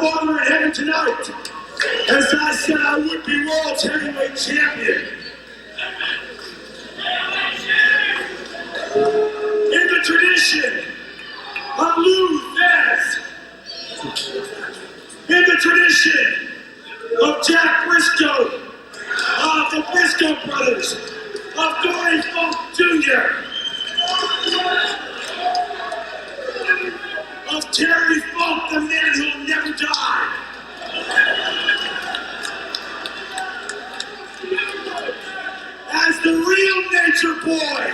Father in heaven tonight, as I said I would be world heavyweight champion. In the tradition of Lou Thesz, in the tradition of Jack Briscoe, of the Briscoe brothers, of Dory Funk Jr., of Terry Funk, the man who'll never die. As the real nature boy,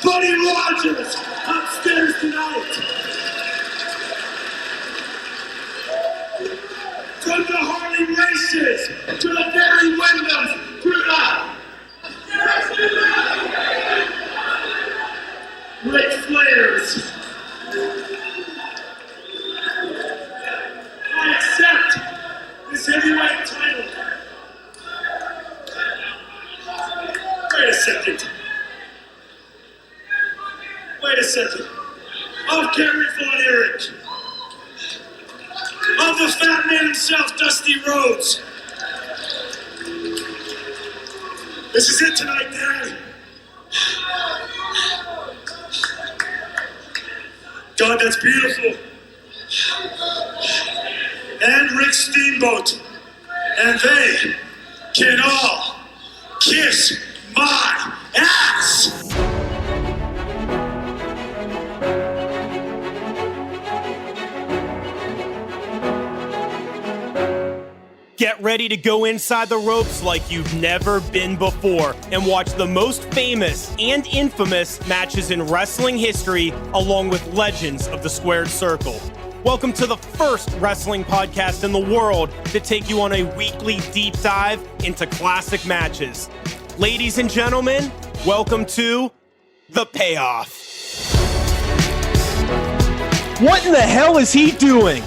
Buddy Rogers, upstairs tonight. From the Harley races to the Barry Windhams to the Ric Flairs. I accept this heavyweight title. Wait a second. Of Gary Von Erich. Of the fat man himself, Dusty Rhodes. This is it tonight, Dad. God, that's beautiful. And Rick Steamboat. And they can all kiss my ass. Get ready to go inside the ropes like you've never been before and watch the most famous and infamous matches in wrestling history along with legends of the squared circle. Welcome to the first wrestling podcast in the world to take you on a weekly deep dive into classic matches. Ladies and gentlemen, welcome to The Payoff. What in the hell is he doing?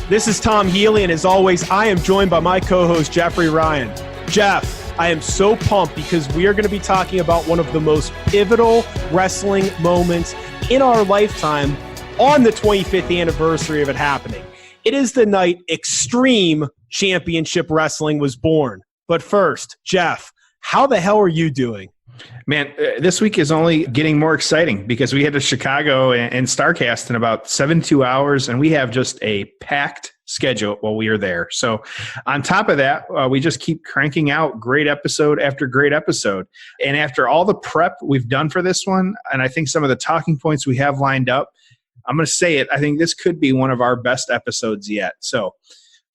This is Tom Healy, and as always, I am joined by my co-host, Jeffrey Ryan. Jeff, I am so pumped because we are going to be talking about one of the most pivotal wrestling moments in our lifetime on the 25th anniversary of it happening. It is the night Extreme Championship Wrestling was born. But first, Jeff, how the hell are you doing? Man, this week is only getting more exciting because we head to Chicago and StarCast in about 72 hours, and we have just a packed schedule while we are there. So on top of that, we just keep cranking out great episode after great episode. And after all the prep we've done for this one, and I think some of the talking points we have lined up, I'm going to say it, I think this could be one of our best episodes yet. So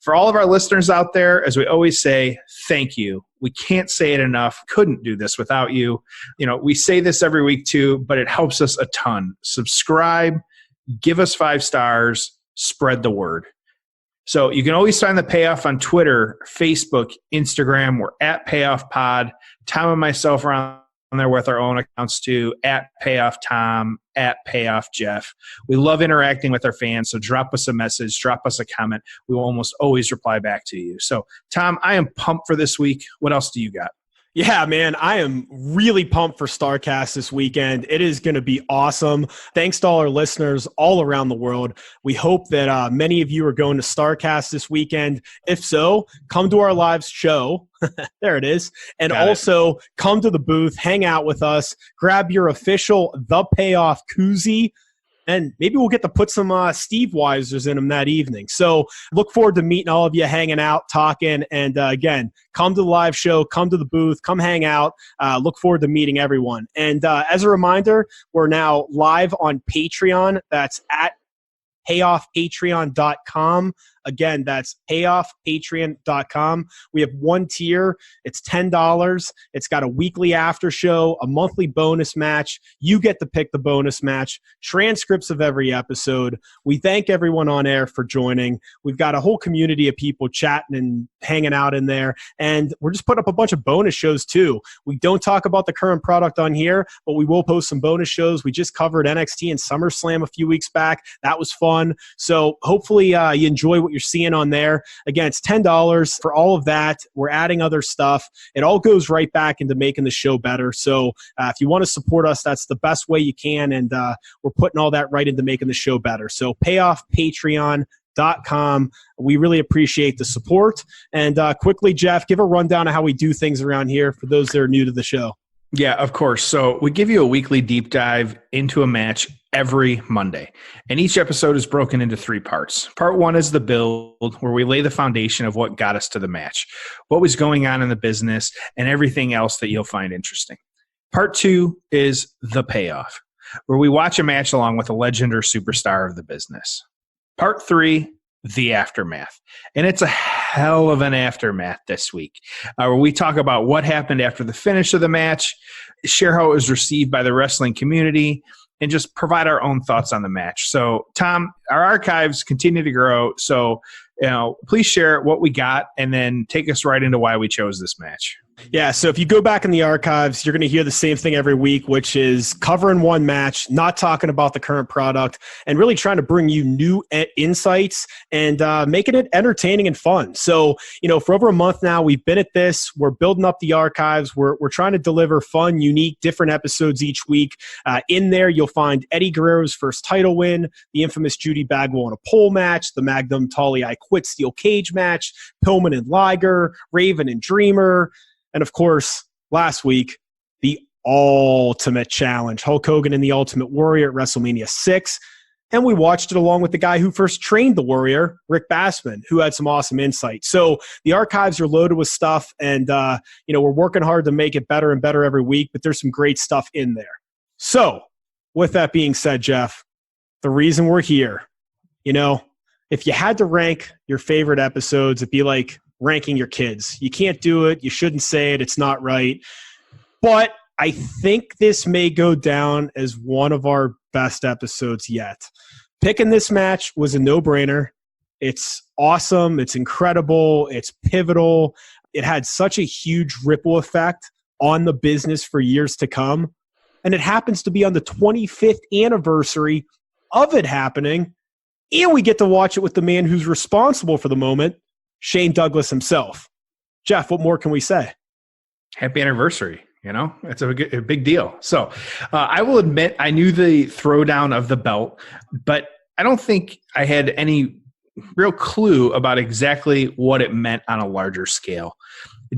for all of our listeners out there, as we always say, thank you. We can't say it enough. Couldn't do this without you. You know, we say this every week too, but it helps us a ton. Subscribe, give us 5 stars, spread the word. So you can always find The Payoff on Twitter, Facebook, Instagram. We're at Payoff Pod. Tom and myself are on there with our own accounts too, at Payoff Tom, at Payoff Jeff. We love interacting with our fans, so drop us a message, drop us a comment. We will almost always reply back to you. So, Tom, I am pumped for this week. What else do you got? Yeah, man, I am really pumped for StarCast this weekend. It is going to be awesome. Thanks to all our listeners all around the world. We hope that many of you are going to StarCast this weekend. If so, come to our live show. There it is. And also come to the booth, hang out with us, grab your official The Payoff koozie, and maybe we'll get to put some Steve Weisers in them that evening. So look forward to meeting all of you, hanging out, talking. And again, come to the live show, come to the booth, come hang out. Look forward to meeting everyone. And as a reminder, we're now live on Patreon. That's at payoffpatreon.com. Again, that's payoffpatreon.com. We have one tier. It's $10. It's got a weekly after show, a monthly bonus match. You get to pick the bonus match, transcripts of every episode. We thank everyone on air for joining. We've got a whole community of people chatting and hanging out in there. And we're just putting up a bunch of bonus shows too. We don't talk about the current product on here, but we will post some bonus shows. We just covered NXT and SummerSlam a few weeks back. That was fun. So hopefully you enjoy what you're seeing on there. Again, it's $10 for all of that. We're adding other stuff. It all goes right back into making the show better. So if you want to support us, that's the best way you can. And we're putting all that right into making the show better. So payoffpatreon.com. patreon.com. We really appreciate the support. And quickly, Jeff, give a rundown of how we do things around here for those that are new to the show. Yeah, of course. So we give you a weekly deep dive into a match every Monday. And each episode is broken into 3 parts. Part 1 is the build, where we lay the foundation of what got us to the match, what was going on in the business, and everything else that you'll find interesting. Part 2 is the payoff, where we watch a match along with a legend or superstar of the business. Part 3, the aftermath. And it's a hell of an aftermath this week, where we talk about what happened after the finish of the match, share how it was received by the wrestling community, and just provide our own thoughts on the match. So, Tom, our archives continue to grow. So, please share what we got and then take us right into why we chose this match. Yeah, so if you go back in the archives, you're going to hear the same thing every week, which is covering one match, not talking about the current product, and really trying to bring you new insights and making it entertaining and fun. So, for over a month now, we've been at this. We're building up the archives. We're trying to deliver fun, unique, different episodes each week. In there, you'll find Eddie Guerrero's first title win, the infamous Judy Bagwell in a pole match, the Magnum Tully I Quit steel cage match, Pillman and Liger, Raven and Dreamer, and of course, last week, the Ultimate Challenge, Hulk Hogan and the Ultimate Warrior at WrestleMania 6. And we watched it along with the guy who first trained the Warrior, Rick Bassman, who had some awesome insight. So the archives are loaded with stuff, and we're working hard to make it better and better every week, but there's some great stuff in there. So with that being said, Jeff, the reason we're here, if you had to rank your favorite episodes, it'd be like ranking your kids. You can't do it. You shouldn't say it. It's not right. But I think this may go down as one of our best episodes yet. Picking this match was a no-brainer. It's awesome. It's incredible. It's pivotal. It had such a huge ripple effect on the business for years to come. And it happens to be on the 25th anniversary of it happening. And we get to watch it with the man who's responsible for the moment, Shane Douglas himself. Jeff, what more can we say? Happy anniversary. It's a big deal. So I will admit I knew the throwdown of the belt, but I don't think I had any real clue about exactly what it meant on a larger scale.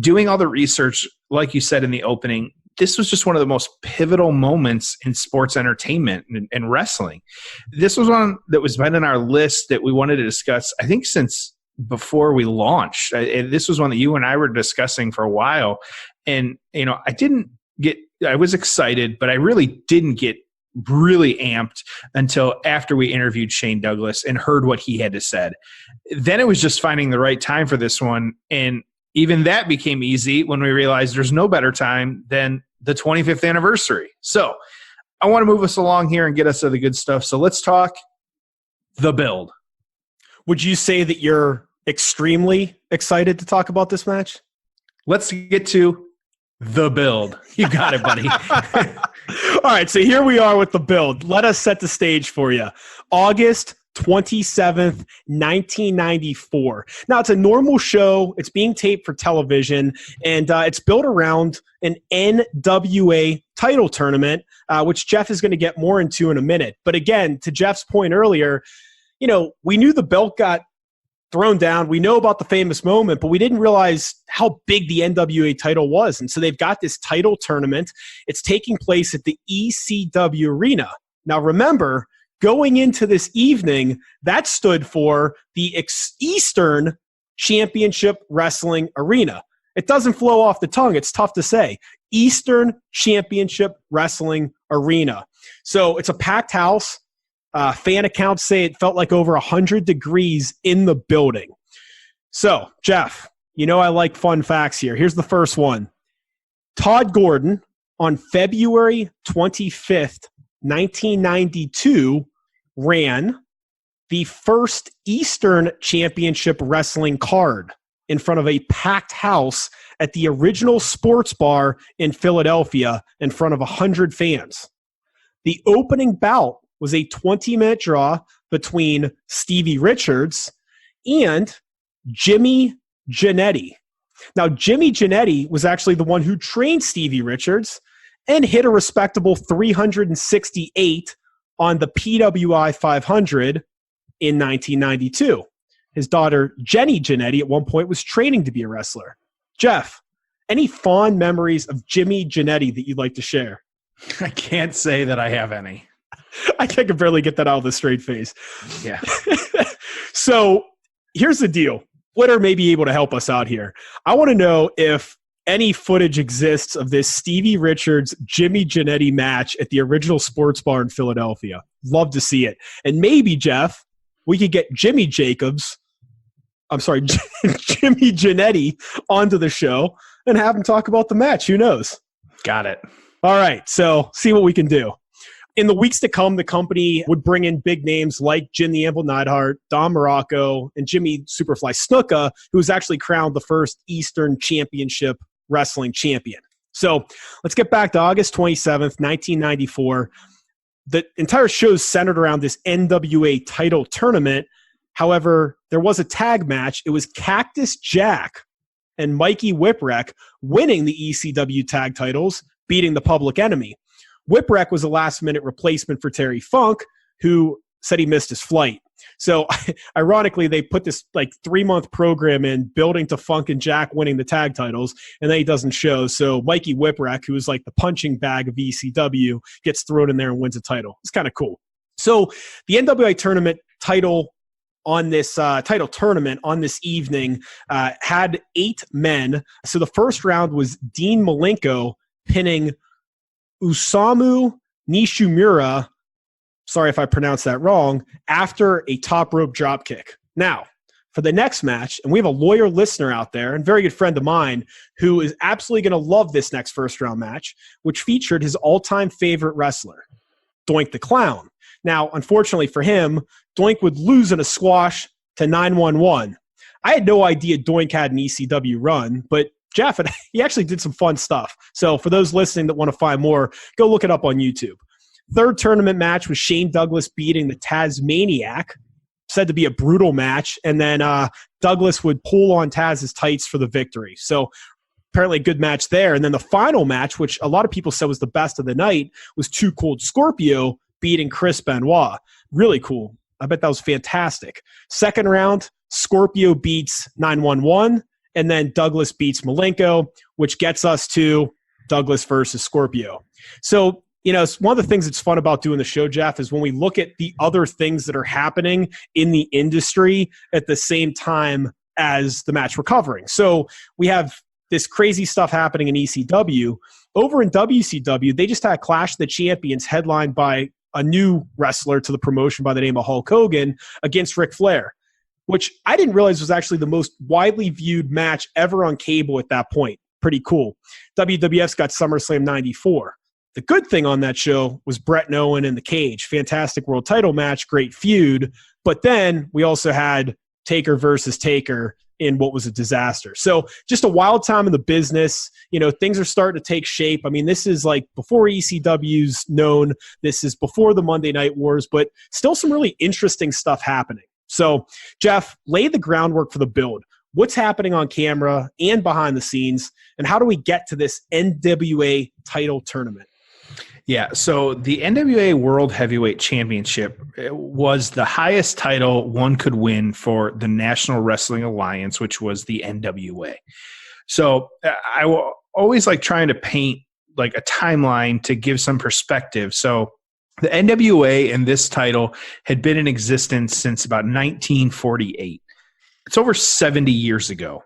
Doing all the research, like you said in the opening, this was just one of the most pivotal moments in sports entertainment and wrestling. This was one that was been in our list that we wanted to discuss, I think, since before we launched. This was one that you and I were discussing for a while. And, I was excited, but I really didn't get really amped until after we interviewed Shane Douglas and heard what he had to say. Then it was just finding the right time for this one. And even that became easy when we realized there's no better time than the 25th anniversary. So I want to move us along here and get us to the good stuff. So let's talk the build. Would you say that you're extremely excited to talk about this match? Let's get to the build. You got it, buddy. All right, so here we are with the build. Let us set the stage for you. August 27th, 1994. Now, it's a normal show. It's being taped for television, and it's built around an NWA title tournament, which Jeff is going to get more into in a minute. But again, to Jeff's point earlier, we knew the belt got thrown down. We know about the famous moment, but we didn't realize how big the NWA title was. And so they've got this title tournament. It's taking place at the ECW arena. Now, remember, going into this evening, that stood for the Eastern Championship Wrestling Arena. It doesn't flow off the tongue. It's tough to say. Eastern Championship Wrestling Arena. So it's a packed house. Fan accounts say it felt like over 100 degrees in the building. So, Jeff, I like fun facts here. Here's the first one. Todd Gordon, on February 25th, 1992, ran the first Eastern Championship Wrestling card in front of a packed house at the original sports bar in Philadelphia in front of 100 fans. The opening bout was a 20-minute draw between Stevie Richards and Jimmy Jannetty. Now, Jimmy Jannetty was actually the one who trained Stevie Richards and hit a respectable 368 on the PWI 500 in 1992. His daughter, Jenny Jannetty, at one point was training to be a wrestler. Jeff, any fond memories of Jimmy Jannetty that you'd like to share? I can't say that I have any. I can barely get that out of the straight face. Yeah. So here's the deal. Twitter may be able to help us out here. I want to know if any footage exists of this Stevie Richards Jimmy Jannetty match at the original sports bar in Philadelphia. Love to see it. And maybe, Jeff, we could get Jimmy Jannetty onto the show and have him talk about the match. Who knows? Got it. All right. So see what we can do. In the weeks to come, the company would bring in big names like Jim the Anvil Neidhart, Don Morocco, and Jimmy Superfly Snuka, who was actually crowned the first Eastern Championship Wrestling champion. So let's get back to August 27th, 1994. The entire show is centered around this NWA title tournament. However, there was a tag match. It was Cactus Jack and Mikey Whipwreck winning the ECW tag titles, beating the Public Enemy. Whipwreck was a last-minute replacement for Terry Funk, who said he missed his flight. So, ironically, they put this 3-month program in, building to Funk and Jack winning the tag titles, and then he doesn't show. So, Mikey Whipwreck, who is like the punching bag of ECW, gets thrown in there and wins a title. It's kind of cool. So, the NWA tournament title on this title tournament on this evening had 8 men. So, the first round was Dean Malenko pinning Osamu Nishimura, sorry if I pronounced that wrong, after a top rope drop kick. Now, for the next match, and we have a lawyer listener out there, and a very good friend of mine, who is absolutely going to love this next first round match, which featured his all-time favorite wrestler, Doink the Clown. Now, unfortunately for him, Doink would lose in a squash to 911. I had no idea Doink had an ECW run, but Jeff, he actually did some fun stuff. So for those listening that want to find more, go look it up on YouTube. Third tournament match was Shane Douglas beating the Tasmaniac, said to be a brutal match. And then Douglas would pull on Taz's tights for the victory. So apparently a good match there. And then the final match, which a lot of people said was the best of the night, was Too Cold Scorpio beating Chris Benoit. Really cool. I bet that was fantastic. Second round, Scorpio beats 911. And then Douglas beats Malenko, which gets us to Douglas versus Scorpio. So, it's one of the things that's fun about doing the show, Jeff, is when we look at the other things that are happening in the industry at the same time as the match we're covering. So we have this crazy stuff happening in ECW. Over in WCW, they just had Clash of the Champions headlined by a new wrestler to the promotion by the name of Hulk Hogan against Ric Flair, which I didn't realize was actually the most widely viewed match ever on cable at that point. Pretty cool. WWF's got SummerSlam 94. The good thing on that show was Bret and Owen in the cage. Fantastic world title match, great feud. But then we also had Taker versus Taker in what was a disaster. So just a wild time in the business. Things are starting to take shape. I mean, this is like before ECW's known. This is before the Monday Night Wars, but still some really interesting stuff happening. So, Jeff, lay the groundwork for the build. What's happening on camera and behind the scenes, and how do we get to this NWA title tournament? Yeah, so the NWA World Heavyweight Championship was the highest title one could win for the National Wrestling Alliance, which was the NWA. So I will always like trying to paint like a timeline to give some perspective. So the NWA and this title had been in existence since about 1948. It's over 70 years ago.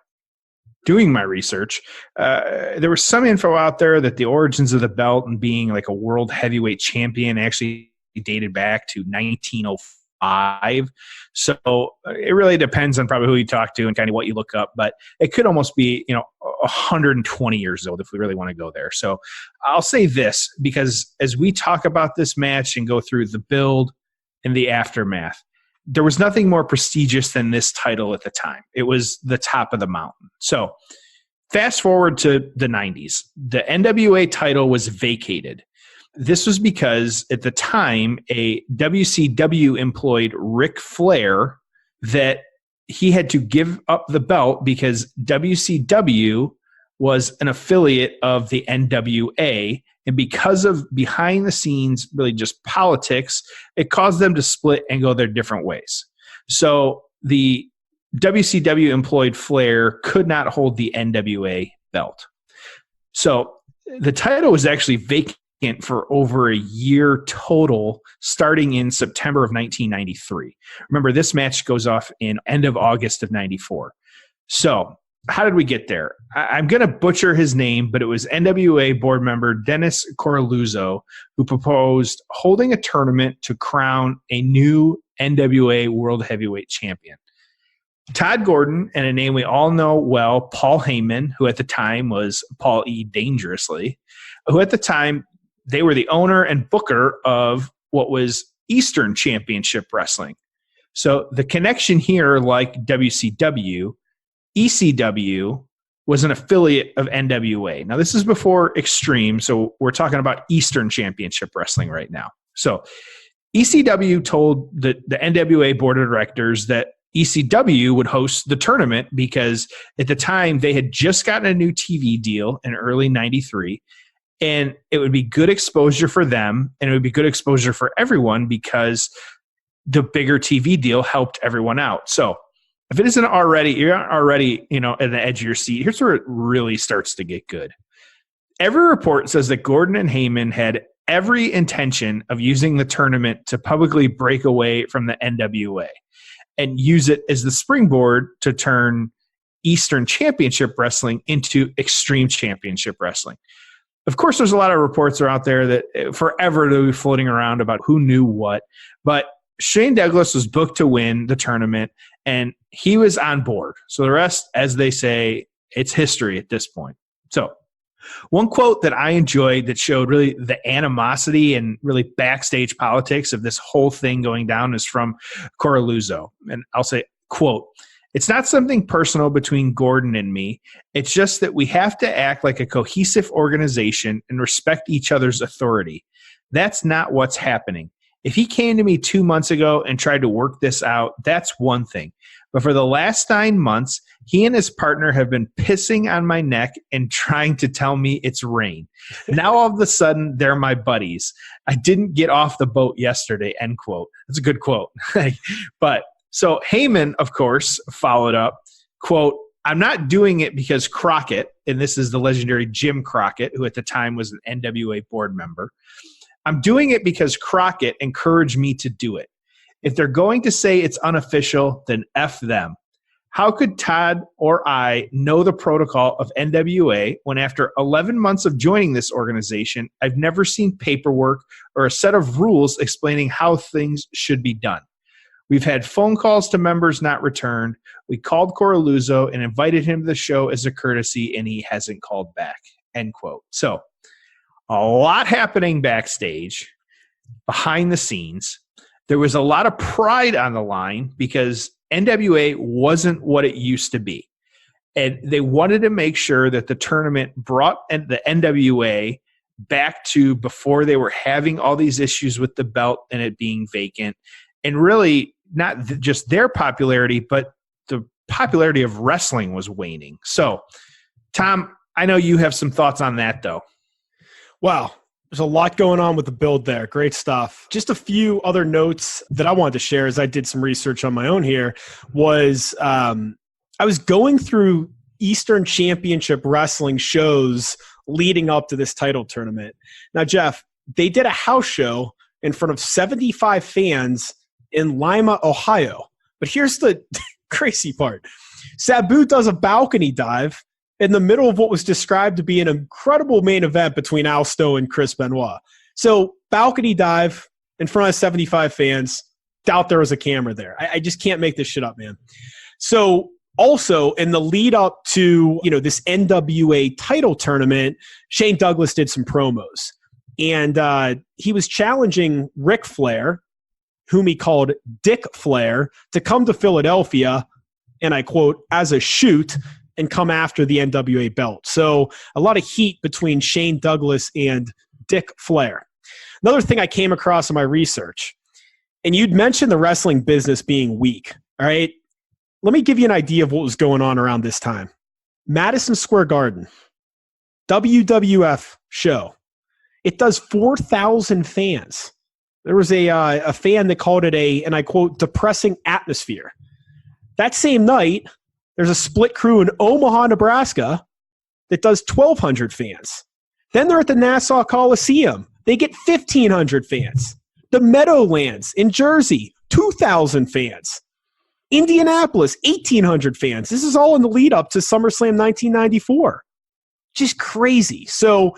Doing my research, there was some info out there that the origins of the belt and being like a world heavyweight champion actually dated back to 1905. So it really depends on probably who you talk to and kind of what you look up, but it could almost be, 120 years old if we really want to go there. So I'll say this, because as we talk about this match and go through the build and the aftermath, there was nothing more prestigious than this title at the time. It was the top of the mountain. So fast forward to the 90s. The NWA title was vacated. This was because at the time, a WCW employed Ric Flair that he had to give up the belt because WCW was an affiliate of the NWA. And because of behind the scenes, really just politics, it caused them to split and go their different ways. So the WCW employed Flair could not hold the NWA belt. So the title was actually vacant for over a year total, starting in September of 1993. Remember, this match goes off in end of August of 94. So how did we get there? I'm going to butcher his name, but it was NWA board member Dennis Coralluzzo who proposed holding a tournament to crown a new NWA World Heavyweight Champion. Todd Gordon and a name we all know well, Paul Heyman, who at the time was Paul E. Dangerously, who at the time they were the owner and booker of what was Eastern Championship Wrestling. So the connection here, like WCW, ECW was an affiliate of NWA. Now, this is before Extreme, so we're talking about Eastern Championship Wrestling right now. So ECW told the NWA board of directors that ECW would host the tournament because at the time they had just gotten a new TV deal in early 93, and it would be good exposure for them, and it would be good exposure for everyone because the bigger TV deal helped everyone out. So if it isn't already, you're not already, at the edge of your seat. Here's where it really starts to get good. Every report says that Gordon and Heyman had every intention of using the tournament to publicly break away from the NWA and use it as the springboard to turn Eastern Championship Wrestling into Extreme Championship Wrestling. Of course, there's a lot of reports are out there that forever they'll be floating around about who knew what, but Shane Douglas was booked to win the tournament, and he was on board. So the rest, as they say, it's history at this point. So one quote that I enjoyed that showed really the animosity and really backstage politics of this whole thing going down is from Coralluzzo. And I'll say, quote, "It's not something personal between Gordon and me. It's just that we have to act like a cohesive organization and respect each other's authority. That's not what's happening. If he came to me 2 months ago and tried to work this out, that's one thing. But for the last 9 months, he and his partner have been pissing on my neck and trying to tell me it's rain. Now all of a sudden, they're my buddies. I didn't get off the boat yesterday," end quote. That's a good quote. But so Heyman, of course, followed up, quote, "I'm not doing it because Crockett," and this is the legendary Jim Crockett, who at the time was an NWA board member. "I'm doing it because Crockett encouraged me to do it. If they're going to say it's unofficial, then F them. How could Todd or I know the protocol of NWA when after 11 months of joining this organization, I've never seen paperwork or a set of rules explaining how things should be done? We've had phone calls to members not returned. We called Coralluzzo and invited him to the show as a courtesy, and he hasn't called back," end quote. So a lot happening backstage, behind the scenes. There was a lot of pride on the line because NWA wasn't what it used to be. And they wanted to make sure that the tournament brought the NWA back to before they were having all these issues with the belt and it being vacant. And really not just their popularity, but the popularity of wrestling was waning. So, Tom, I know you have some thoughts on that, though. Wow. There's a lot going on with the build there. Great stuff. Just a few other notes that I wanted to share as I did some research on my own here was I was going through Eastern Championship Wrestling shows leading up to this title tournament. Now, Jeff, they did a house show in front of 75 fans in Lima, Ohio. But here's the crazy part. Sabu does a balcony dive in the middle of what was described to be an incredible main event between Alsto and Chris Benoit. So balcony dive in front of 75 fans. Doubt there was a camera there. I just can't make this shit up, man. So also in the lead up to, this NWA title tournament, Shane Douglas did some promos. And he was challenging Ric Flair, whom he called Dick Flair, to come to Philadelphia, and I quote, as a shoot, and come after the NWA belt. So a lot of heat between Shane Douglas and Dick Flair. Another thing I came across in my research, and you'd mentioned the wrestling business being weak, all right? Let me give you an idea of what was going on around this time. Madison Square Garden, WWF show. It does 4,000 fans. There was a fan that called it and I quote, depressing atmosphere. That same night, there's a split crew in Omaha, Nebraska that does 1,200 fans. Then they're at the Nassau Coliseum. They get 1,500 fans. The Meadowlands in Jersey, 2,000 fans. Indianapolis, 1,800 fans. This is all in the lead up to SummerSlam 1994. Just crazy. So,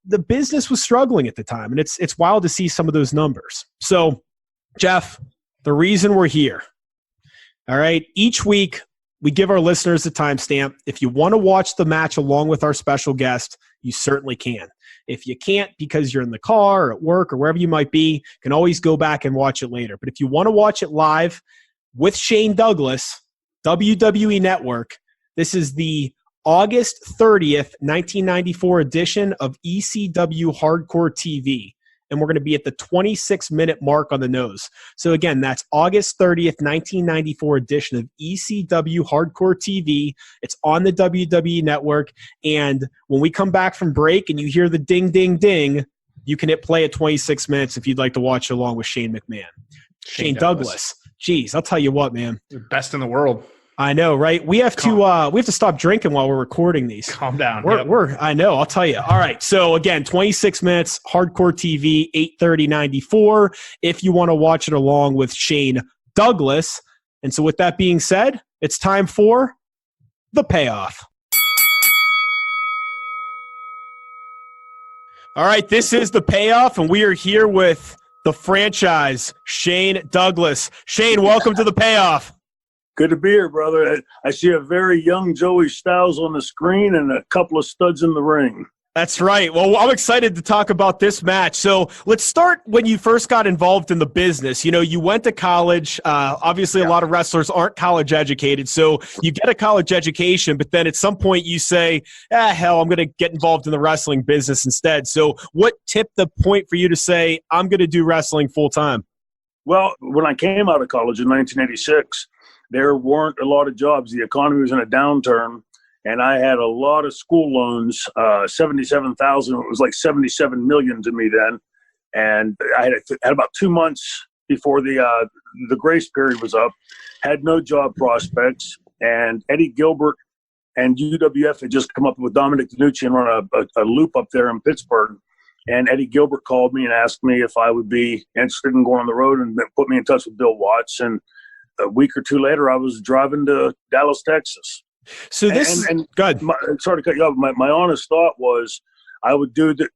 the business was struggling at the time, and it's wild to see some of those numbers. So, Jeff, the reason we're here, all right, each week we give our listeners a timestamp. If you want to watch the match along with our special guest, you certainly can. If you can't because you're in the car or at work or wherever you might be, you can always go back and watch it later. But if you want to watch it live with Shane Douglas, WWE Network, this is the August 30th, 1994 edition of ECW Hardcore TV. And we're going to be at the 26-minute mark on the nose. So again, that's August 30th, 1994 edition of ECW Hardcore TV. It's on the WWE Network. And when we come back from break and you hear the ding, ding, ding, you can hit play at 26 minutes if you'd like to watch along with Shane McMahon. Shane Douglas. Jeez, I'll tell you what, man. You're best in the world. I know, right? We have to stop drinking while we're recording these. Calm down. I know, I'll tell you. All right. So again, 26 minutes, Hardcore TV, 8:30:94. If you want to watch it along with Shane Douglas. And so with that being said, it's time for the payoff. All right, this is the payoff, and we are here with the franchise, Shane Douglas. Shane, welcome to the payoff. Good to be here, brother. I see a very young Joey Styles on the screen and a couple of studs in the ring. That's right. Well, I'm excited to talk about this match. So let's start when you first got involved in the business. You went to college. Obviously, a lot of wrestlers aren't college educated. So you get a college education, but then at some point you say, hell, I'm going to get involved in the wrestling business instead. So what tipped the point for you to say, I'm going to do wrestling full time? Well, when I came out of college in 1986, there weren't a lot of jobs. The economy was in a downturn, and I had a lot of school loans, 77,000. It was like 77 million to me then. And I had about 2 months before the grace period was up, had no job prospects, and Eddie Gilbert and UWF had just come up with Dominic DeNucci and run a loop up there in Pittsburgh. And Eddie Gilbert called me and asked me if I would be interested in going on the road and put me in touch with Bill Watts. And a week or two later, I was driving to Dallas, Texas. So this good. Sorry to cut you off. My honest thought was I would do that,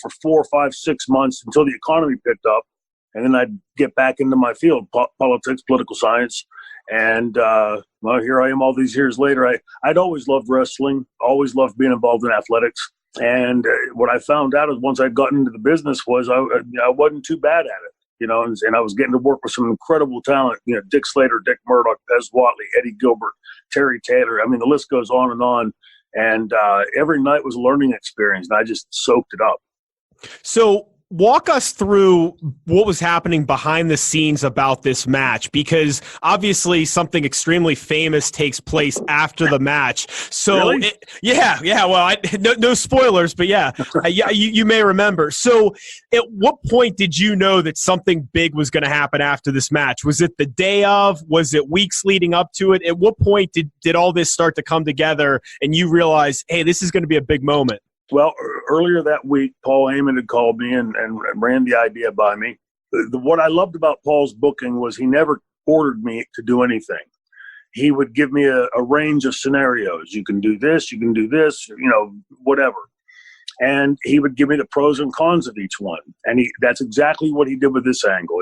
for 4, 5, 6 months until the economy picked up, and then I'd get back into my field, politics, political science. And here I am all these years later. I'd always loved wrestling, always loved being involved in athletics. And what I found out is once I'd gotten into the business was I wasn't too bad at it. And I was getting to work with some incredible talent, Dick Slater, Dick Murdoch, Pez Whatley, Eddie Gilbert, Terry Taylor. I mean, the list goes on. And every night was a learning experience, and I just soaked it up. So walk us through what was happening behind the scenes about this match, because obviously something extremely famous takes place after the match. So really? Well, no spoilers, but you may remember. So at what point did you know that something big was going to happen after this match? Was it the day of? Was it weeks leading up to it? At what point did all this start to come together and you realized, hey, this is going to be a big moment? Well, earlier that week, Paul Heyman had called me and ran the idea by me. What I loved about Paul's booking was he never ordered me to do anything. He would give me a range of scenarios. You can do this, whatever. And he would give me the pros and cons of each one. And that's exactly what he did with this angle.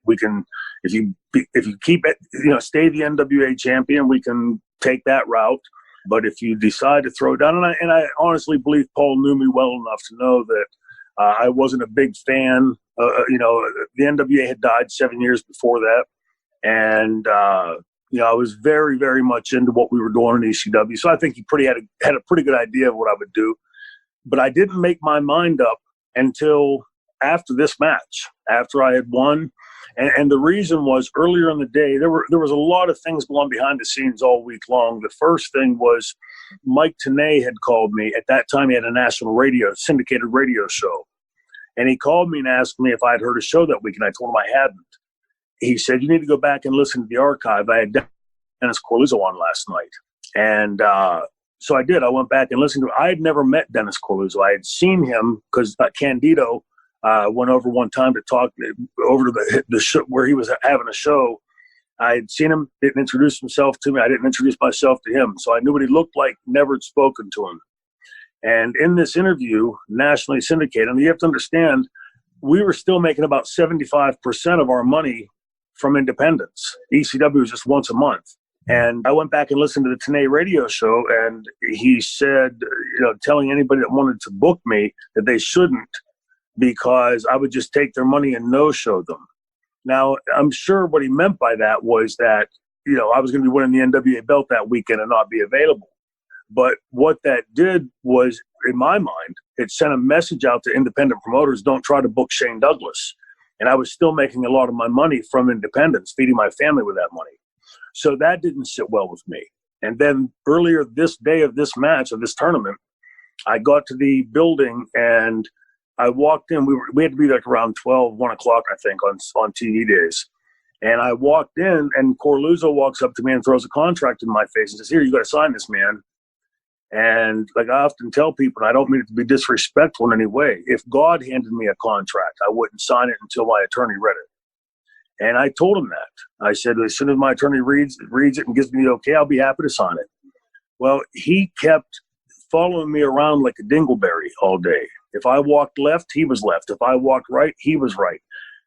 We can, if you keep it, stay the NWA champion, we can take that route. But if you decide to throw down, and I honestly believe Paul knew me well enough to know that I wasn't a big fan. The NWA had died 7 years before that. And, I was very, very much into what we were doing in ECW. So I think he had a pretty good idea of what I would do. But I didn't make my mind up until after this match, after I had won. And the reason was earlier in the day, there was a lot of things going behind the scenes all week long. The first thing was Mike Tenay had called me. At that time, he had a national syndicated radio show. And he called me and asked me if I'd heard a show that week, and I told him I hadn't. He said, you need to go back and listen to the archive. I had Dennis Corluzzo on last night. And so I did. I went back and listened to it. I had never met Dennis Corluzzo. I had seen him because Candido went over one time to talk over to the show where he was having a show. I had seen him, didn't introduce himself to me. I didn't introduce myself to him. So I knew what he looked like, never had spoken to him. And in this interview, nationally syndicated, and you have to understand, we were still making about 75% of our money from independents. ECW was just once a month. And I went back and listened to the Tenay radio show, and he said, telling anybody that wanted to book me that they shouldn't, because I would just take their money and no-show them. Now, I'm sure what he meant by that was that, I was going to be winning the NWA belt that weekend and not be available. But what that did was, in my mind, it sent a message out to independent promoters, don't try to book Shane Douglas. And I was still making a lot of my money from independents, feeding my family with that money. So that didn't sit well with me. And then earlier this day of this match, of this tournament, I got to the building and I walked in. We had to be like around 1 o'clock, I think, on TV days. And I walked in, and Corluzzo walks up to me and throws a contract in my face and says, here, you got to sign this, man. And like I often tell people, and I don't mean it to be disrespectful in any way, if God handed me a contract, I wouldn't sign it until my attorney read it. And I told him that. I said, as soon as my attorney reads it and gives me the okay, I'll be happy to sign it. Well, he kept following me around like a dingleberry all day. If I walked left, he was left. If I walked right, he was right.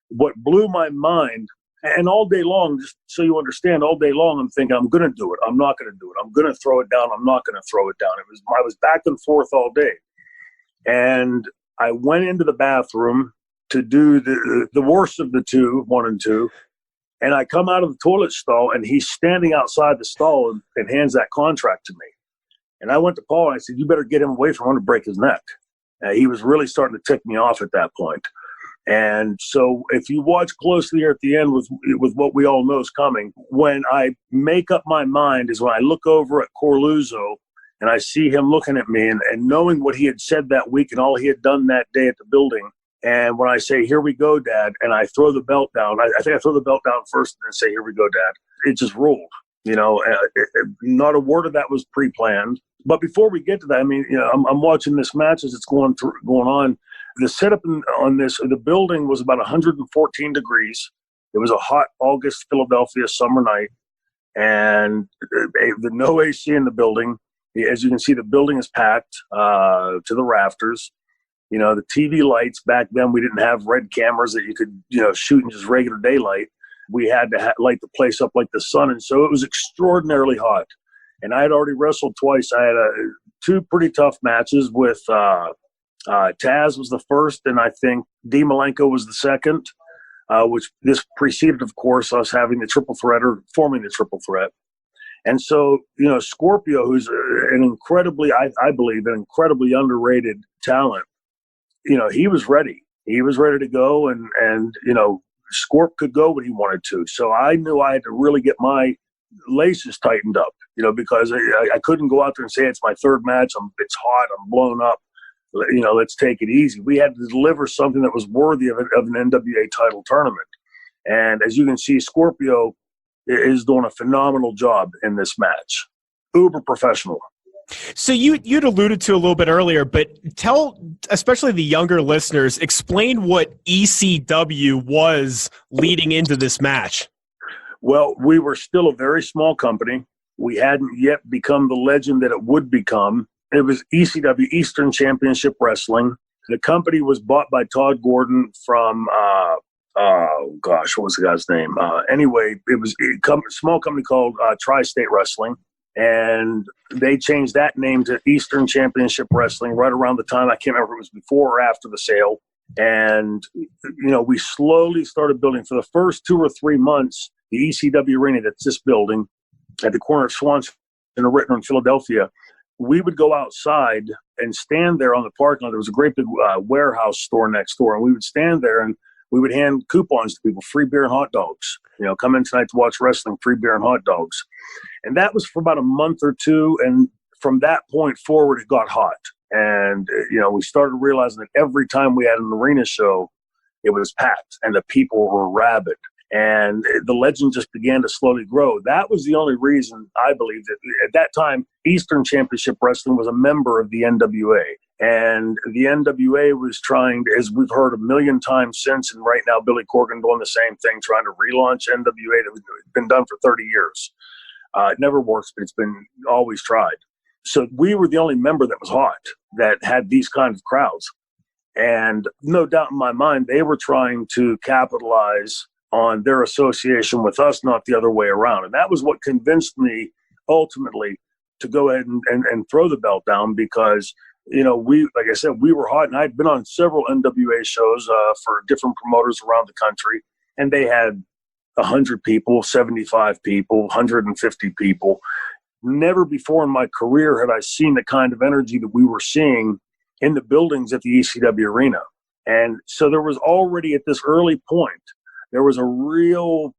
What blew my mind, and all day long, just so you understand, all day long I'm thinking, I'm going to do it. I'm not going to do it. I'm going to throw it down. I'm not going to throw it down. I was back and forth all day. And I went into the bathroom to do the worst of the two, 1 and 2. And I come out of the toilet stall, and he's standing outside the stall and hands that contract to me. And I went to Paul and I said, you better get him away from him to break his neck. He was really starting to tick me off at that point. And so if you watch closely here at the end with what we all know is coming, when I make up my mind is when I look over at Corluzzo and I see him looking at me and knowing what he had said that week and all he had done that day at the building. And when I say, here we go, Dad, and I throw the belt down, I think I throw the belt down first and then say, here we go, Dad. It just rolled. Not a word of that was pre-planned. But before we get to that, I'm watching this match as it's going on. The setup on the building was about 114 degrees. It was a hot August Philadelphia summer night, and the no AC in the building. As you can see, the building is packed to the rafters. The TV lights back then, we didn't have red cameras that you could shoot in just regular daylight. We had to light the place up like the sun, and so it was extraordinarily hot. And I had already wrestled twice. I had 2 pretty tough matches with Taz was the first, and I think D. Malenko was the second, which this preceded, of course, us having the triple threat or forming the triple threat. And so, Scorpio, who's an incredibly, I believe, an incredibly underrated talent, he was ready. He was ready to go, and Scorp could go when he wanted to. So I knew I had to really get my laces tightened up, because I couldn't go out there and say it's my third match. It's hot. I'm blown up. Let's take it easy. We had to deliver something that was worthy of an NWA title tournament. And as you can see, Scorpio is doing a phenomenal job in this match. Uber professional. So you'd alluded to a little bit earlier, but tell, especially the younger listeners, explain what ECW was leading into this match. Well, we were still a very small company. We hadn't yet become the legend that it would become. It was ECW, Eastern Championship Wrestling. The company was bought by Todd Gordon from, what was the guy's name? Anyway, it was a small company called Tri-State Wrestling. And they changed that name to Eastern Championship Wrestling right around the time, I can't remember if it was before or after the sale. And, we slowly started building. For the first 2 or 3 months, the ECW arena, that's this building at the corner of Swanson and Rittner in Philadelphia, we would go outside and stand there on the parking lot. There was a great big warehouse store next door, and we would stand there and we would hand coupons to people, free beer and hot dogs. Come in tonight to watch wrestling, free beer and hot dogs. And that was for about a month or two, and from that point forward, it got hot. And, we started realizing that every time we had an arena show, it was packed and the people were rabid. And the legend just began to slowly grow. That was the only reason I believe that at that time, Eastern Championship Wrestling was a member of the NWA. And the NWA was trying, as we've heard a million times since, and right now Billy Corgan doing the same thing, trying to relaunch NWA that had been done for 30 years. It never works, but it's been always tried. So we were the only member that was hot, that had these kinds of crowds. And no doubt in my mind, they were trying to capitalize on their association with us, not the other way around. And that was what convinced me ultimately to go ahead and throw the belt down, because, like I said, we were hot, and I'd been on several NWA shows for different promoters around the country, and they had 100 people, 75 people, 150 people. Never before in my career had I seen the kind of energy that we were seeing in the buildings at the ECW arena. And so there was already at this early point, there was a real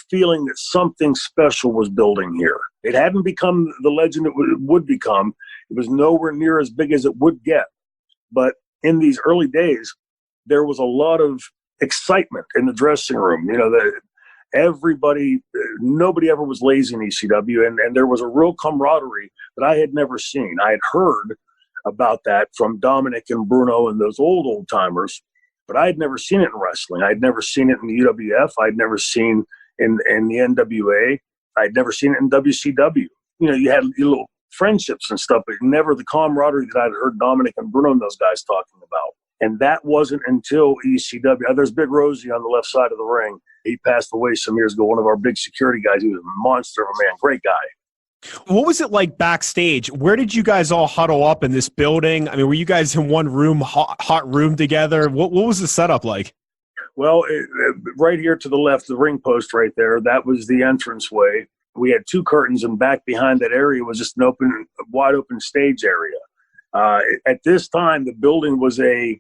feeling that something special was building here. It hadn't become the legend it would become. It was nowhere near as big as it would get. But in these early days, there was a lot of excitement in the dressing room. Nobody ever was lazy in ECW, and there was a real camaraderie that I had never seen. I had heard about that from Dominic and Bruno and those old timers, but I had never seen it in wrestling. I had never seen it in the UWF. I'd never seen in the NWA. I'd never seen it in WCW. You had little friendships and stuff, but never the camaraderie that I'd heard Dominic and Bruno and those guys talking about. And that wasn't until ECW. There's Big Rosie on the left side of the ring. He passed away some years ago, one of our big security guys. He was a monster of a man, great guy. What was it like backstage? Where did you guys all huddle up in this building? I mean, were you guys in one room, hot room together? What was the setup like? Well, right here to the left, the ring post right there, that was the entranceway. We had two curtains, and back behind that area was just an wide open stage area. At this time, the building was a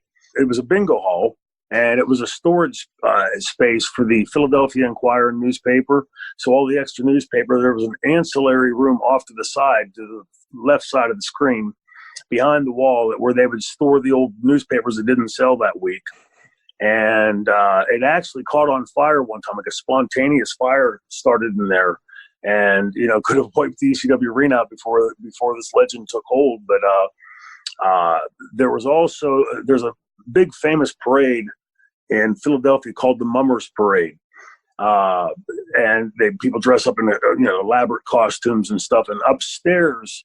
bingo hall, and it was a storage space for the Philadelphia Inquirer newspaper. So all the extra newspaper, there was an ancillary room off to the side, to the left side of the screen, behind the wall, where they would store the old newspapers that didn't sell that week. And it actually caught on fire one time, like a spontaneous fire started in there, and could have wiped the ECW arena out before this legend took hold. But there's a big famous parade in Philadelphia called the Mummers Parade, and people dress up in elaborate costumes and stuff. And upstairs,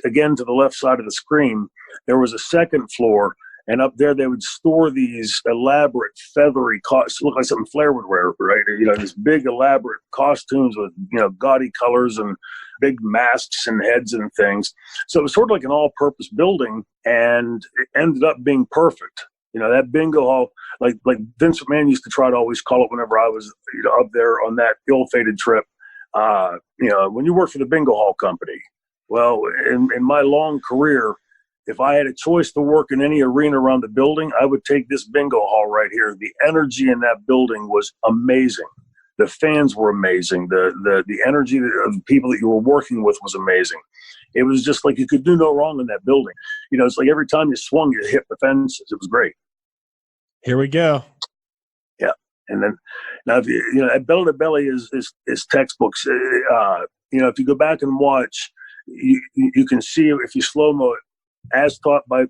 again to the left side of the screen, there was a second floor, and up there they would store these elaborate feathery costumes, look like something Flair would wear, right? These big elaborate costumes with gaudy colors and big masks and heads and things. So it was sort of like an all-purpose building, and it ended up being perfect. That bingo hall, like Vince McMahon used to try to always call it whenever I was up there on that ill-fated trip. When you work for the bingo hall company, well, in my long career, if I had a choice to work in any arena around the building, I would take this bingo hall right here. The energy in that building was amazing. The fans were amazing. The energy of the people that you were working with was amazing. It was just like you could do no wrong in that building. It's like every time you swung, you hit the fences. It was great. Here we go. Yeah. And then now, at Belly to Belly is textbooks. If you go back and watch, you can see, if you slow-mo it, as taught by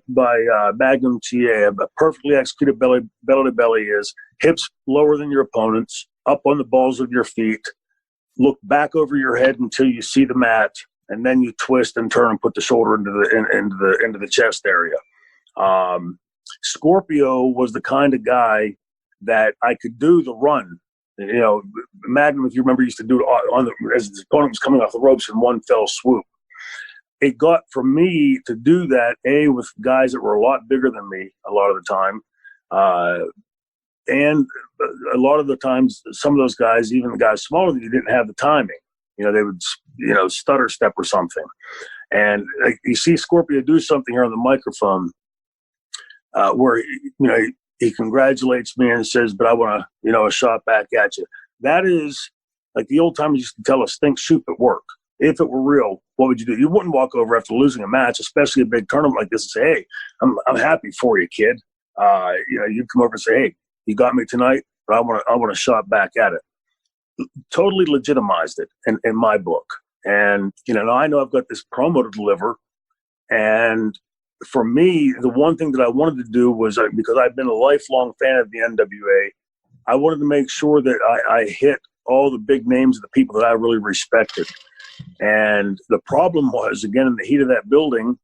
Magnum TA, a perfectly executed belly to belly is hips lower than your opponents, up on the balls of your feet, look back over your head until you see the mat, and then you twist and turn and put the shoulder into the chest area. Scorpio was the kind of guy that I could do the run. Magnum, if you remember, used to do it as his opponent was coming off the ropes in one fell swoop. It got for me to do that, with guys that were a lot bigger than me a lot of the time. And a lot of the times, some of those guys, even the guys smaller than you, didn't have the timing. They would, stutter step or something. And you see Scorpio do something here on the microphone where, he congratulates me and says, but I want to, a shot back at you. That is, like the old timers used to tell us, think, shoot, but work. if it were real, what would you do? You wouldn't walk over after losing a match, especially a big tournament like this, and say, hey, I'm happy for you, kid. You'd come over and say, hey, you got me tonight, but I want a shot back at it. Totally legitimized it in my book. And, now I know I've got this promo to deliver. And for me, the one thing that I wanted to do was, because I've been a lifelong fan of the NWA, I wanted to make sure that I hit all the big names of the people that I really respected. And the problem was, again, in the heat of that building,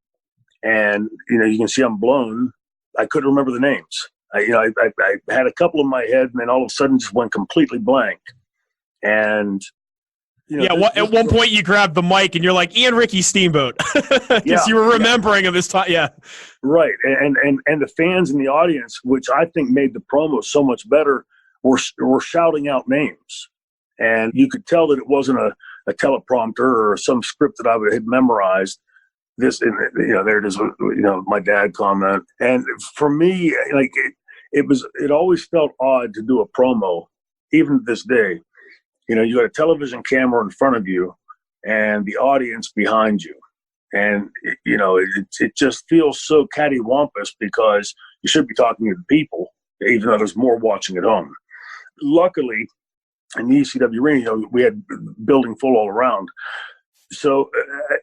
and, you can see I'm blown, I couldn't remember the names. I had a couple in my head, and then all of a sudden just went completely blank. And at one point you grabbed the mic and you're like, Ian Ricky Steamboat, because you were remembering of his time. Yeah, right. And the fans in the audience, which I think made the promo so much better, were shouting out names, and you could tell that it wasn't a teleprompter or some script that I had memorized. This, there it is. My dad comment, and for me, like it always felt odd to do a promo, even to this day. You got a television camera in front of you and the audience behind you. And, it just feels so cattywampus because you should be talking to the people, even though there's more watching at home. Luckily, in the ECW arena, we had building full all around. So,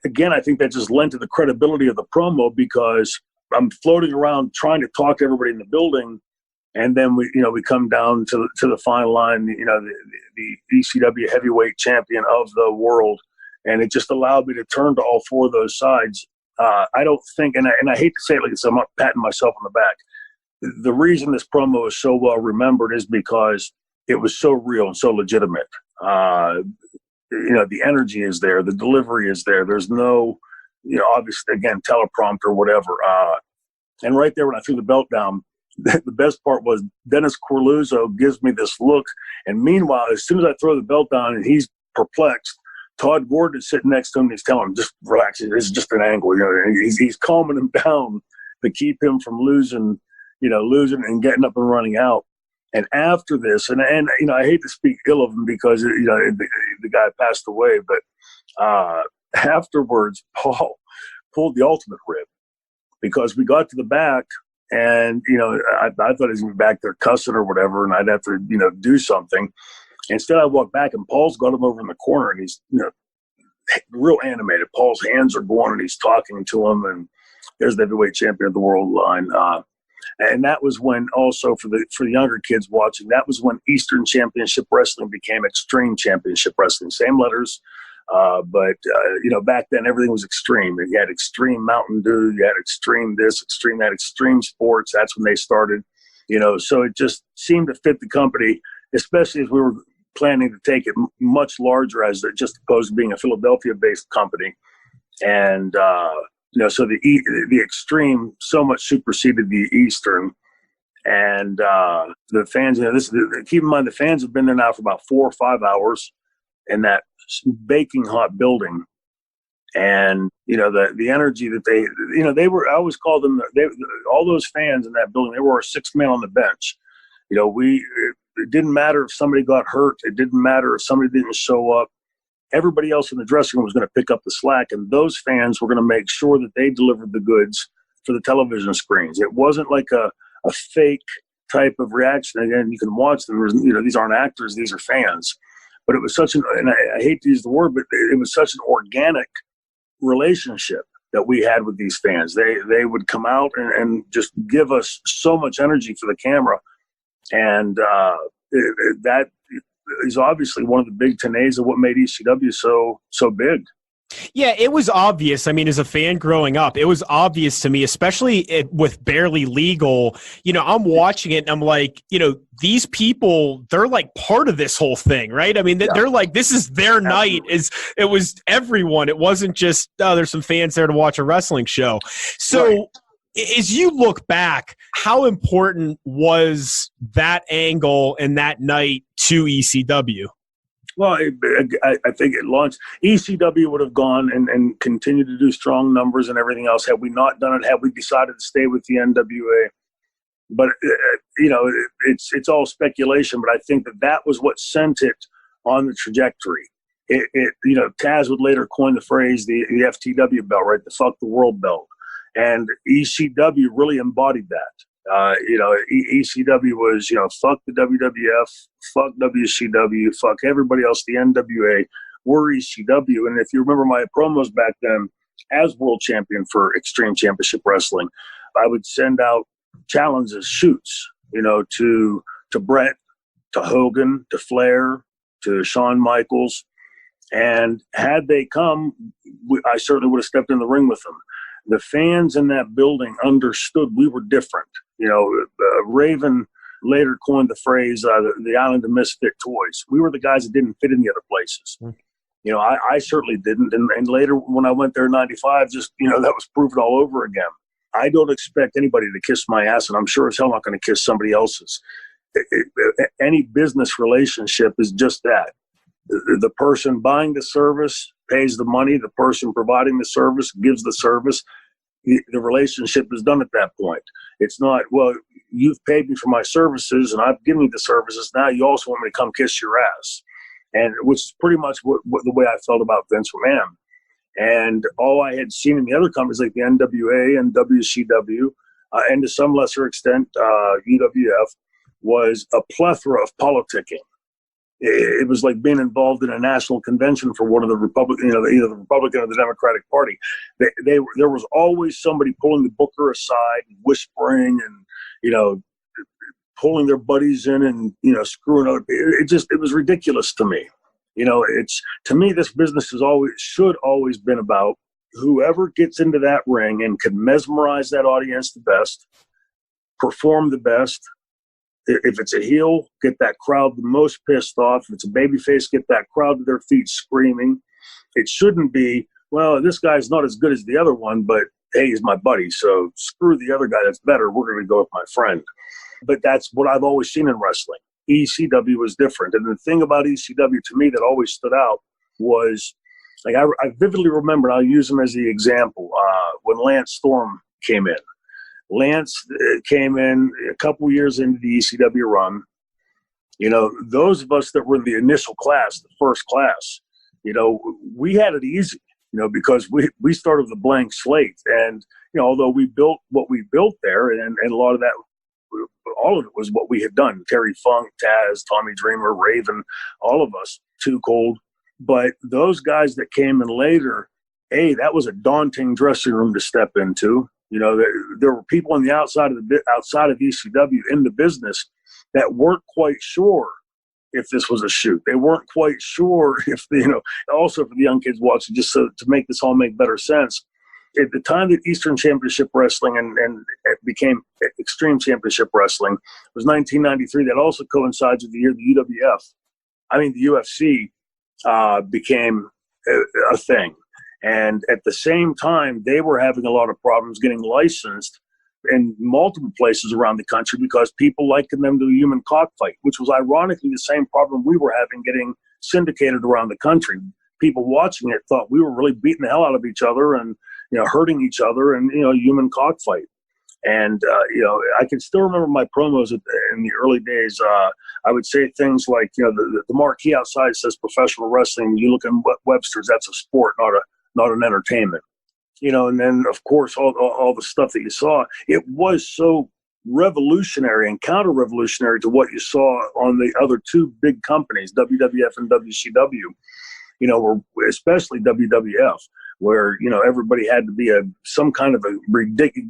again, I think that just lent to the credibility of the promo because I'm floating around trying to talk to everybody in the building. And then we come down to the final line, the ECW heavyweight champion of the world, and it just allowed me to turn to all four of those sides. I don't think, and I hate to say it like this, I'm not patting myself on the back. The reason this promo is so well remembered is because it was so real and so legitimate. The energy is there, the delivery is there. There's no, obviously, again, teleprompter or whatever. And right there when I threw the belt down, the best part was Dennis Corluzzo gives me this look. And meanwhile, as soon as I throw the belt down and he's perplexed, Todd Gordon is sitting next to him and he's telling him, just relax. This is just an angle. He's calming him down to keep him from losing and getting up and running out. And after this, and I hate to speak ill of him because, the guy passed away, but afterwards, Paul pulled the ultimate rib because we got to the back. And, I thought he was going to be back there cussing or whatever, and I'd have to, do something. Instead, I walked back, and Paul's got him over in the corner, and he's, real animated. Paul's hands are going, and he's talking to him, and there's the heavyweight champion of the world line. And that was when also for the younger kids watching, that was when Eastern Championship Wrestling became Extreme Championship Wrestling. Same letters. But back then everything was extreme. You had Extreme Mountain Dew, you had Extreme this, Extreme that, Extreme Sports. That's when they started, so it just seemed to fit the company, especially as we were planning to take it much larger as just opposed to being a Philadelphia-based company. And, so the Extreme so much superseded the Eastern. And the fans, keep in mind, the fans have been there now for about 4 or 5 hours in that baking hot building. And the energy that they were, I always call them, all those fans in that building, they were our sixth man on the bench. It didn't matter if somebody got hurt, it didn't matter if somebody didn't show up. Everybody else in the dressing room was going to pick up the slack, and those fans were going to make sure that they delivered the goods for the television screens. It wasn't like a fake type of reaction. Again, you can watch them. These aren't actors; these are fans. But it was such and I hate to use the word, but it was such an organic relationship that we had with these fans. They would come out and just give us so much energy for the camera, and that is obviously one of the big tenets of what made ECW so big. Yeah, it was obvious. I mean, as a fan growing up, it was obvious to me, especially with Barely Legal. I'm watching it and I'm like, these people, they're like part of this whole thing, right? I mean, they're like, this is their night. It was everyone. It wasn't just, there's some fans there to watch a wrestling show. So right. As you look back, how important was that angle and that night to ECW? Well, I think it launched. ECW would have gone and continued to do strong numbers and everything else had we not done it, had we decided to stay with the NWA. But, it's all speculation, but I think that was what sent it on the trajectory. Taz would later coin the phrase, the FTW belt, right? The fuck the world belt. And ECW really embodied that. ECW was, fuck the WWF, fuck WCW, fuck everybody else, the NWA, we're ECW. And if you remember my promos back then, as world champion for Extreme Championship Wrestling, I would send out challenges, shoots, to Brett, to Hogan, to Flair, to Shawn Michaels. And had they come, I certainly would have stepped in the ring with them. The fans in that building understood we were different. Raven later coined the phrase, the island of misfit toys. We were the guys that didn't fit in the other places. I certainly didn't. And later when I went there in 95, that was proven all over again. I don't expect anybody to kiss my ass, and I'm sure as hell not going to kiss somebody else's. Any business relationship is just that. The person buying the service pays the money. The person providing the service gives the service. The relationship is done at that point. It's not, well, you've paid me for my services and I've given you the services. Now you also want me to come kiss your ass. And which is pretty much what the way I felt about Vince McMahon. And all I had seen in the other companies like the NWA and WCW, and to some lesser extent UWF, was a plethora of politicking. It was like being involved in a national convention for one of the Republican, either the Republican or the Democratic Party. There was always somebody pulling the booker aside, and whispering, and pulling their buddies in, and screwing up. It was ridiculous to me. To me, this business should always been about whoever gets into that ring and can mesmerize that audience the best, perform the best. If it's a heel, get that crowd the most pissed off. If it's a babyface, get that crowd to their feet screaming. It shouldn't be, well, this guy's not as good as the other one, but hey, he's my buddy, so screw the other guy that's better. We're going to go with my friend. But that's what I've always seen in wrestling. ECW was different. And the thing about ECW to me that always stood out was, like, I vividly remember, and I'll use him as the example, when Lance Storm came in. Lance came in a couple years into the ECW run. Those of us that were in the initial class, the first class, we had it easy, because we started with a blank slate. And, although we built what we built there, and a lot of that, all of it was what we had done. Terry Funk, Taz, Tommy Dreamer, Raven, all of us, Too Cold. But those guys that came in later, that was a daunting dressing room to step into. There were people on the outside of ECW in the business that weren't quite sure if this was a shoot. They weren't quite sure if, also for the young kids watching, just so to make this all make better sense. At the time that Eastern Championship Wrestling and it became Extreme Championship Wrestling was 1993. That also coincides with the year the UFC became a thing. And at the same time, they were having a lot of problems getting licensed in multiple places around the country because people likened them to a human cockfight, which was ironically the same problem we were having getting syndicated around the country. People watching it thought we were really beating the hell out of each other and, hurting each other and, human cockfight. And, I can still remember my promos in the early days. I would say things like, the marquee outside says professional wrestling. You look in Webster's, that's a sport, not an entertainment. And then, of course, all the stuff that you saw, it was so revolutionary and counter-revolutionary to what you saw on the other two big companies, WWF and WCW, or especially WWF, where, everybody had to be some kind of a ridiculous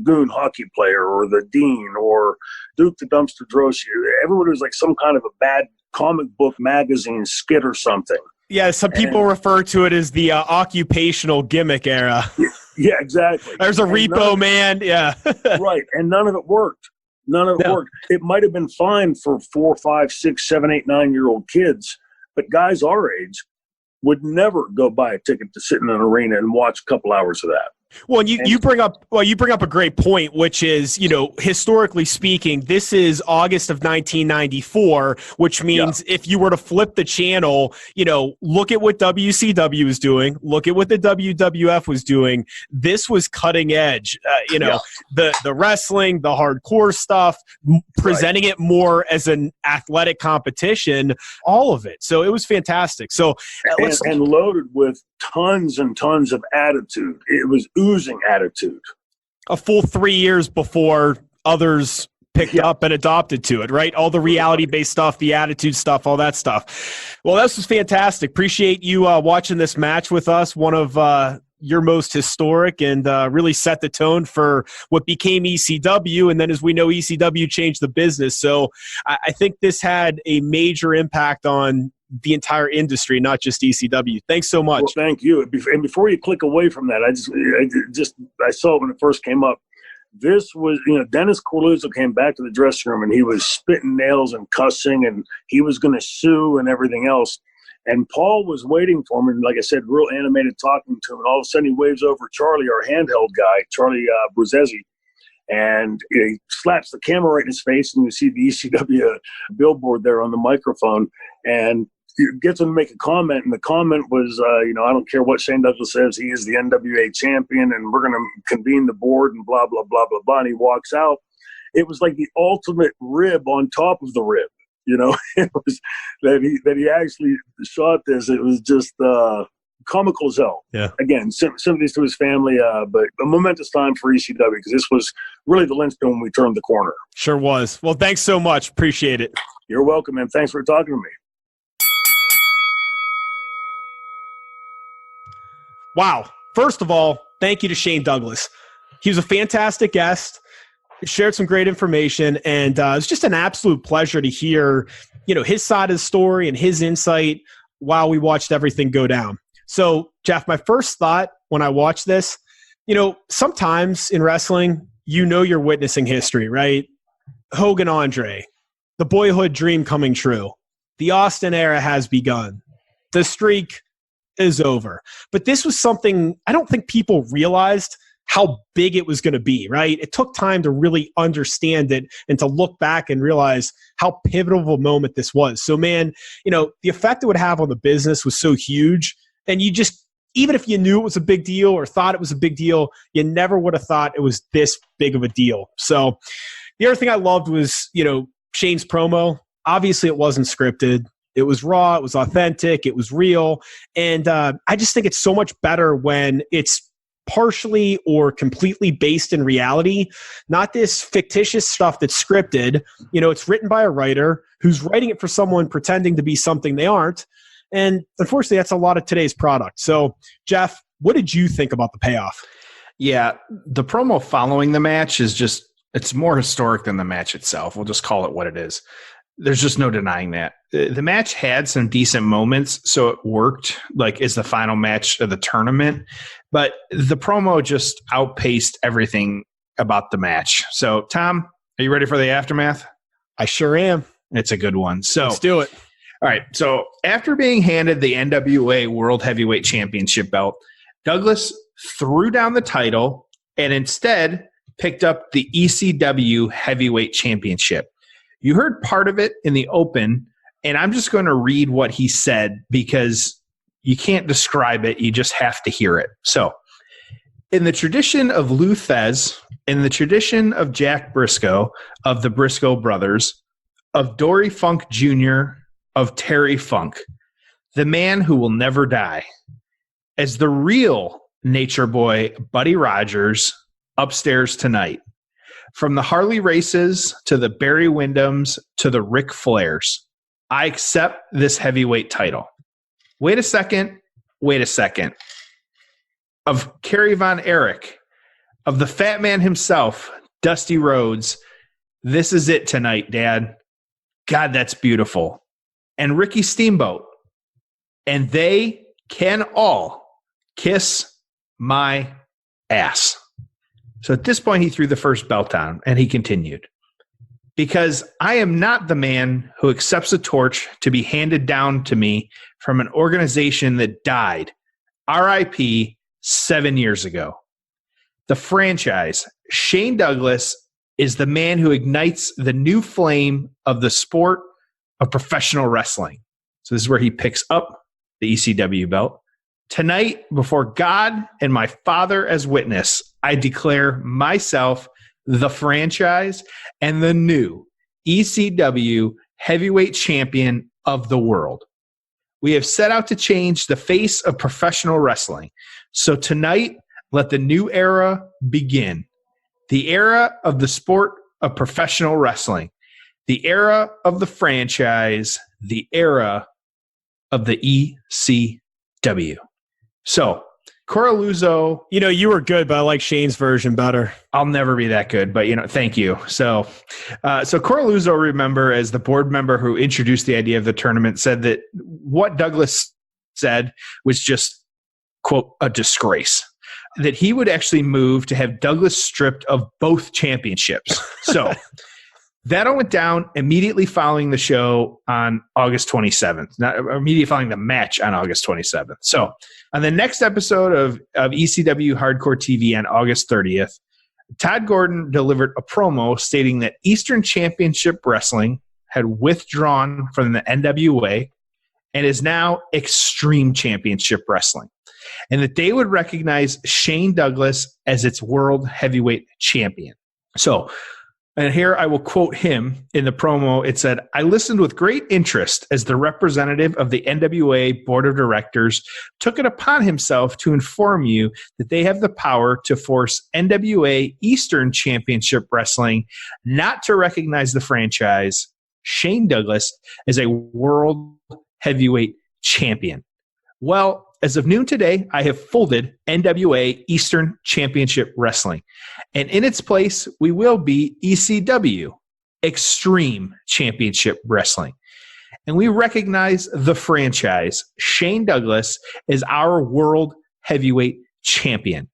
goon hockey player or the Dean or Duke the Dumpster Droshi. Everybody was like some kind of a bad comic book magazine skit or something. Yeah, some people refer to it as the occupational gimmick era. Yeah, exactly. There's a repo man. Yeah. Right. And none of it worked. Worked. It might have been fine for 4, 5, 6, 7, 8, 9-year-old kids, but guys our age would never go buy a ticket to sit in an arena and watch a couple hours of that. Well, and you bring up a great point, which is, historically speaking, this is August of 1994, which means if you were to flip the channel, look at what WCW was doing, look at what the WWF was doing. This was cutting edge. The wrestling, the hardcore stuff, presenting it more as an athletic competition, all of it. So it was fantastic. So and loaded with tons and tons of attitude. It was oozing attitude. A full 3 years before others picked up and adopted to it, right? All the reality-based stuff, the attitude stuff, all that stuff. Well, this was fantastic. Appreciate you watching this match with us, one of your most historic, and really set the tone for what became ECW. And then, as we know, ECW changed the business. So I think this had a major impact on the entire industry, not just ECW. Thanks so much. Well, thank you. And before you click away from that, I saw it when it first came up. This was, Dennis Corluzzo came back to the dressing room and he was spitting nails and cussing, and he was going to sue and everything else. And Paul was waiting for him, and like I said, real animated, talking to him. And all of a sudden he waves over Charlie, our handheld guy, Charlie Bruzzese, and he slaps the camera right in his face, and you see the ECW billboard there on the microphone, and he gets him to make a comment, and the comment was, I don't care what Shane Douglas says, he is the NWA champion, and we're going to convene the board, and blah, blah, blah, blah, blah, and he walks out. It was like the ultimate rib on top of the rib, it was that he actually shot this. It was just comical as hell. Yeah. Again, sympathies to his family, but a momentous time for ECW, because this was really the linchpin when we turned the corner. Sure was. Well, thanks so much. Appreciate it. You're welcome, man. Thanks for talking to me. Wow. First of all, thank you to Shane Douglas. He was a fantastic guest, shared some great information, and it's just an absolute pleasure to hear, his side of the story and his insight while we watched everything go down. So, Jeff, my first thought when I watched this, sometimes in wrestling, you're witnessing history, right? Hogan Andre, the boyhood dream coming true. The Austin era has begun. The streak is over. But this was something I don't think people realized how big it was going to be, right? It took time to really understand it and to look back and realize how pivotal of a moment this was. So, man, the effect it would have on the business was so huge. And you just, even if you knew it was a big deal or thought it was a big deal, you never would have thought it was this big of a deal. So the other thing I loved was, Shane's promo. Obviously, it wasn't scripted. It was raw. It was authentic. It was real. And I just think it's so much better when it's partially or completely based in reality, not this fictitious stuff that's scripted. It's written by a writer who's writing it for someone pretending to be something they aren't. And unfortunately, that's a lot of today's product. So, Jeff, what did you think about the payoff? Yeah, the promo following the match is just, it's more historic than the match itself. We'll just call it what it is. There's just no denying that. The match had some decent moments, so it worked like as the final match of the tournament. But the promo just outpaced everything about the match. So, Tom, are you ready for the aftermath? I sure am. It's a good one. So let's do it. All right. So after being handed the NWA World Heavyweight Championship belt, Douglas threw down the title and instead picked up the ECW Heavyweight Championship. You heard part of it in the open, and I'm just going to read what he said because you can't describe it. You just have to hear it. So, in the tradition of Lou Thez, in the tradition of Jack Briscoe, of the Briscoe brothers, of Dory Funk Jr., of Terry Funk, the man who will never die, as the real Nature Boy Buddy Rogers upstairs tonight. From the Harley Races to the Barry Windhams to the Ric Flairs, I accept this heavyweight title. Wait a second. Of Kerry Von Erich, of the Fat Man himself, Dusty Rhodes, this is it tonight, Dad. God, that's beautiful. And Ricky Steamboat. And they can all kiss my ass. So at this point, he threw the first belt on, and he continued. Because I am not the man who accepts a torch to be handed down to me from an organization that died, RIP, 7 years ago. the franchise, Shane Douglas is the man who ignites the new flame of the sport of professional wrestling. So this is where he picks up the ECW belt. Tonight, before God and my Father as witness, I declare myself the franchise and the new ECW heavyweight champion of the world. We have set out to change the face of professional wrestling. So tonight, let the new era begin. The era of the sport of professional wrestling. The era of the franchise. The era of the ECW. So, Coraluzzo. You were good, but I like Shane's version better. I'll never be that good, but thank you. So Coraluzzo, remember, as the board member who introduced the idea of the tournament, said that what Douglas said was just, quote, a disgrace. That he would actually move to have Douglas stripped of both championships. So that all went down immediately following the show on August 27th, not immediately following the match on August 27th. So on the next episode of ECW Hardcore TV on August 30th, Todd Gordon delivered a promo stating that Eastern Championship Wrestling had withdrawn from the NWA and is now Extreme Championship Wrestling, and that they would recognize Shane Douglas as its world heavyweight champion. So, and here I will quote him in the promo. It said, "I listened with great interest as the representative of the NWA Board of Directors took it upon himself to inform you that they have the power to force NWA Eastern Championship Wrestling not to recognize the franchise, Shane Douglas, as a world heavyweight champion. Well, as of noon today, I have folded NWA Eastern Championship Wrestling. And in its place, we will be ECW, Extreme Championship Wrestling. And we recognize the franchise, Shane Douglas, as our world heavyweight champion.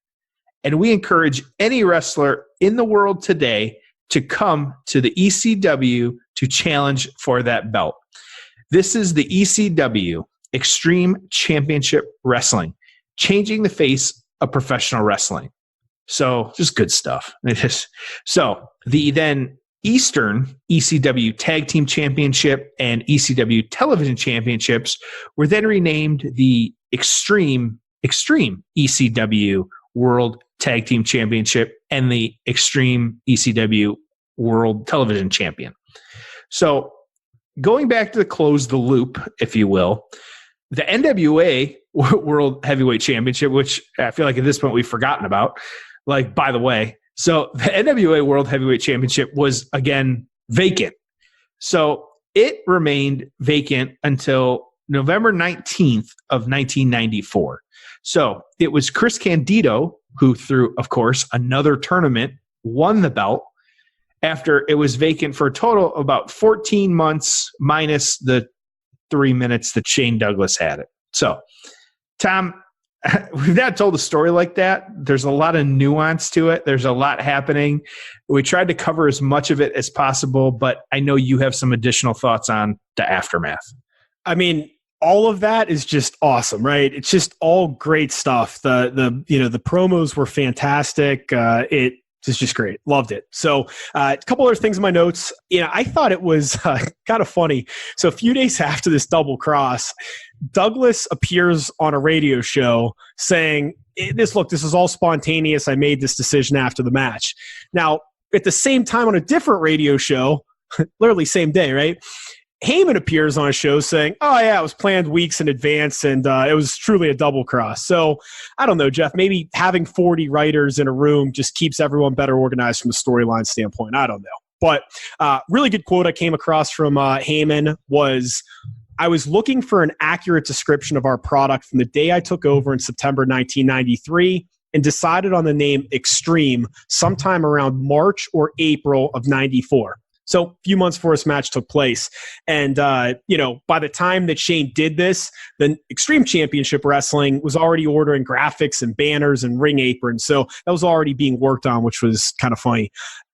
And we encourage any wrestler in the world today to come to the ECW to challenge for that belt. This is the ECW, Extreme Championship Wrestling, changing the face of professional wrestling." So just good stuff. So the then Eastern ECW Tag Team Championship and ECW Television Championships were then renamed the Extreme ECW World Tag Team Championship and the Extreme ECW World Television Champion. So going back to close the loop, if you will, the NWA World Heavyweight Championship, which I feel like at this point we've forgotten about, like, by the way. So the NWA World Heavyweight Championship was, again, vacant. So it remained vacant until November 19th of 1994. So it was Chris Candido who, through, of course, another tournament, won the belt after it was vacant for a total of about 14 months minus the 3 minutes that Shane Douglas had it. So, Tom, we've not told a story like that. There's a lot of nuance to it. There's a lot happening. We tried to cover as much of it as possible, but I know you have some additional thoughts on the aftermath. I mean, all of that is just awesome, right? It's just all great stuff. The promos were fantastic. It's just great. Loved it. So a couple other things in my notes. I thought it was kind of funny. So a few days after this double cross, Douglas appears on a radio show saying, this is all spontaneous. I made this decision after the match. Now, at the same time on a different radio show, literally same day, right? Heyman appears on a show saying, oh, yeah, it was planned weeks in advance, and it was truly a double cross. So I don't know, Jeff, maybe having 40 writers in a room just keeps everyone better organized from a storyline standpoint. I don't know. But really good quote I came across from Heyman was, I was looking for an accurate description of our product from the day I took over in September 1993 and decided on the name Extreme sometime around March or April of 94. So a few months before this match took place. And, by the time that Shane did this, the Extreme Championship Wrestling was already ordering graphics and banners and ring aprons. So that was already being worked on, which was kind of funny.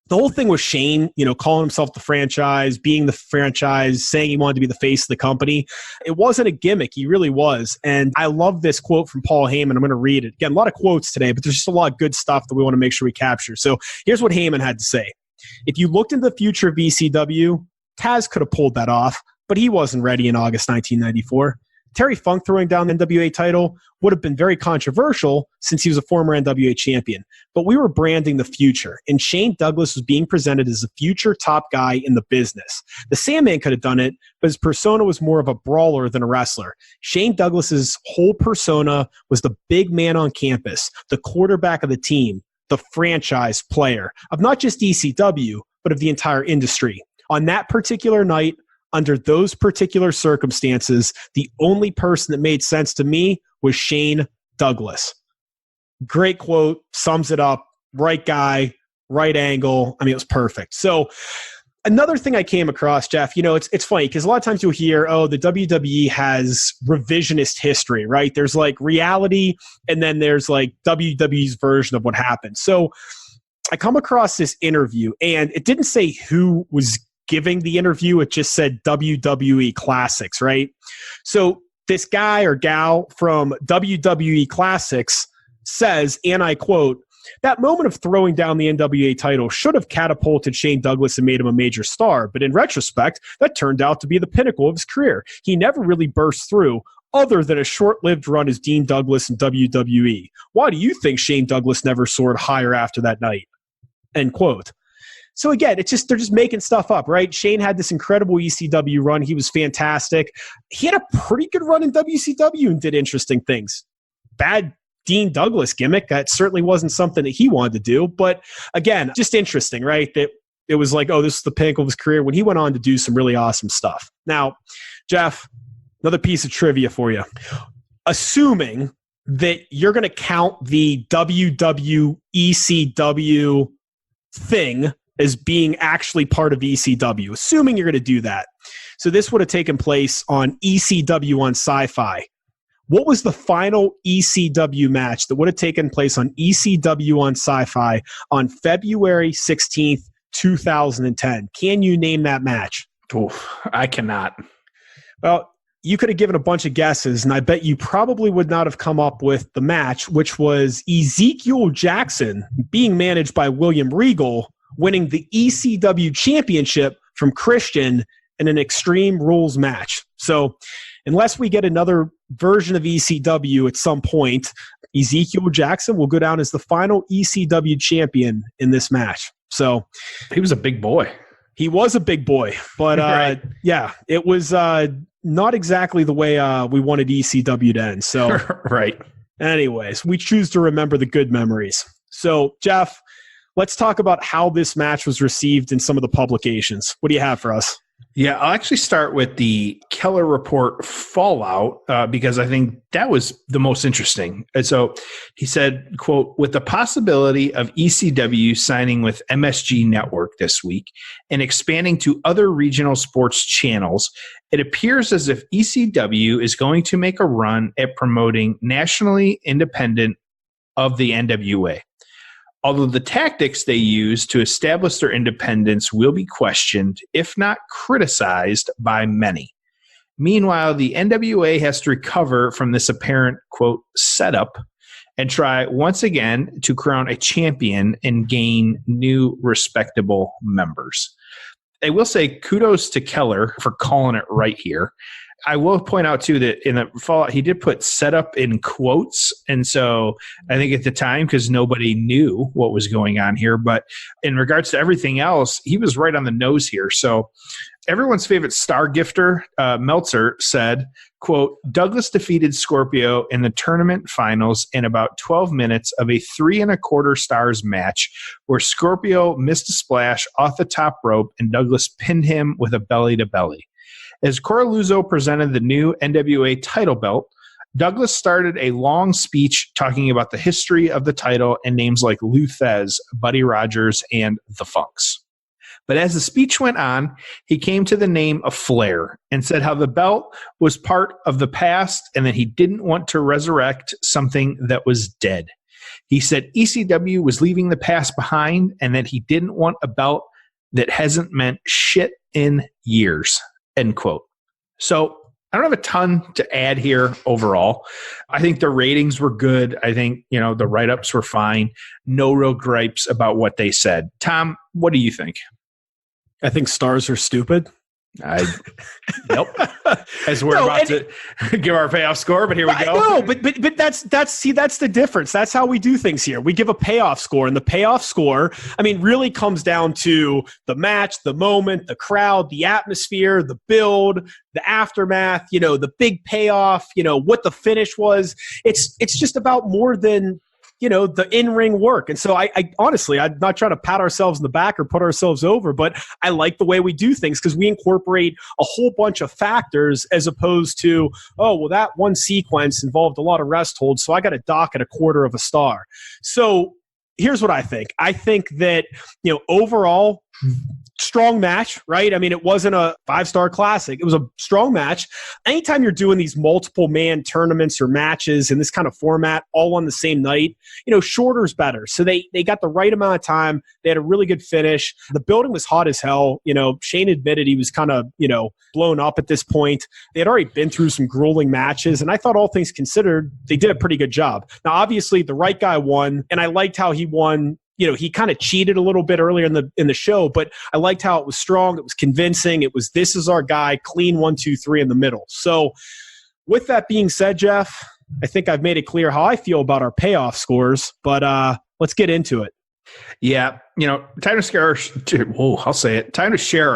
the whole thing with Shane, calling himself the franchise, being the franchise, saying he wanted to be the face of the company, it wasn't a gimmick. He really was. And I love this quote from Paul Heyman. I'm going to read it. Again, a lot of quotes today, but there's just a lot of good stuff that we want to make sure we capture. So here's what Heyman had to say. If you looked into the future of ECW, Taz could have pulled that off, but he wasn't ready in August 1994. Terry Funk throwing down the NWA title would have been very controversial since he was a former NWA champion. But we were branding the future, and Shane Douglas was being presented as the future top guy in the business. The Sandman could have done it, but his persona was more of a brawler than a wrestler. Shane Douglas's whole persona was the big man on campus, the quarterback of the team, the franchise player of not just ECW, but of the entire industry. On that particular night, under those particular circumstances, the only person that made sense to me was Shane Douglas. Great quote, sums it up. Right guy, right angle. I mean, it was perfect. So another thing I came across, Jeff, it's funny because a lot of times you'll hear, the WWE has revisionist history, right? There's like reality, and then there's like WWE's version of what happened. So I come across this interview, and it didn't say who was giving the interview. It just said WWE Classics, right? So this guy or gal from WWE Classics says, and I quote, "That moment of throwing down the NWA title should have catapulted Shane Douglas and made him a major star, but in retrospect, that turned out to be the pinnacle of his career. He never really burst through, other than a short-lived run as Dean Douglas in WWE. Why do you think Shane Douglas never soared higher after that night?" End quote. So again, they're just making stuff up, right? Shane had this incredible ECW run. He was fantastic. He had a pretty good run in WCW and did interesting things. Bad Dean Douglas gimmick. That certainly wasn't something that he wanted to do. But again, just interesting, right? That it was like, this is the pinnacle of his career when he went on to do some really awesome stuff. Now, Jeff, another piece of trivia for you. Assuming that you're going to count the WWECW thing as being actually part of ECW, assuming you're going to do that. So this would have taken place on ECW on Sci-Fi. What was the final ECW match that would have taken place on ECW on Sci-Fi on February 16th, 2010? Can you name that match? Oof, I cannot. Well, you could have given a bunch of guesses, and I bet you probably would not have come up with the match, which was Ezekiel Jackson being managed by William Regal, winning the ECW championship from Christian in an Extreme Rules match. So unless we get another version of ECW at some point, Ezekiel Jackson will go down as the final ECW champion in this match. So he was a big boy. He was a big boy, but right. Yeah, it was not exactly the way we wanted ECW to end. So right. Anyways, we choose to remember the good memories. So Jeff, let's talk about how this match was received in some of the publications. What do you have for us? Yeah, I'll actually start with the Keller Report fallout because I think that was the most interesting. And so he said, quote, "With the possibility of ECW signing with MSG Network this week and expanding to other regional sports channels, it appears as if ECW is going to make a run at promoting nationally independent of the NWA. Although the tactics they use to establish their independence will be questioned, if not criticized, by many. Meanwhile, the NWA has to recover from this apparent, quote, setup and try once again to crown a champion and gain new respectable members." I will say kudos to Keller for calling it right here. I will point out, too, that in the fallout, he did put setup in quotes. And so I think at the time, because nobody knew what was going on here, but in regards to everything else, he was right on the nose here. So everyone's favorite star gifter, Meltzer, said, quote, "Douglas defeated Scorpio in the tournament finals in about 12 minutes of a 3 1/4 stars match where Scorpio missed a splash off the top rope and Douglas pinned him with a belly-to-belly. As Coraluzzo presented the new NWA title belt, Douglas started a long speech talking about the history of the title and names like Lou Thez, Buddy Rogers, and the Funks. But as the speech went on, he came to the name of Flair and said how the belt was part of the past and that he didn't want to resurrect something that was dead. He said ECW was leaving the past behind and that he didn't want a belt that hasn't meant shit in years, end quote. So I don't have a ton to add here overall. I think the ratings were good. I think, the write-ups were fine. No real gripes about what they said. Tom, what do you think? I think stars are stupid. Yep. As we're about to give our payoff score, but here we go. No, but that's the difference. That's how we do things here. We give a payoff score, and the payoff score, really comes down to the match, the moment, the crowd, the atmosphere, the build, the aftermath, the big payoff, what the finish was. It's just about more than the in-ring work. And so I honestly, I'm not trying to pat ourselves in the back or put ourselves over, but I like the way we do things because we incorporate a whole bunch of factors as opposed to, that one sequence involved a lot of rest holds, so I got to dock at 1/4 of a star. So here's what I think. I think that, overall, strong match, right? It wasn't a 5-star classic. It was a strong match. Anytime you're doing these multiple man tournaments or matches in this kind of format all on the same night, shorter is better. So they got the right amount of time. They had a really good finish. The building was hot as hell. Shane admitted he was kind of, blown up at this point. They had already been through some grueling matches, and I thought all things considered, they did a pretty good job. Now, obviously, the right guy won, and I liked how he won. He kind of cheated a little bit earlier in the show, but I liked how it was strong. It was convincing. It was, this is our guy, clean 1, 2, 3 in the middle. So with that being said, Jeff, I think I've made it clear how I feel about our payoff scores, but let's get into it. Yeah, time to share our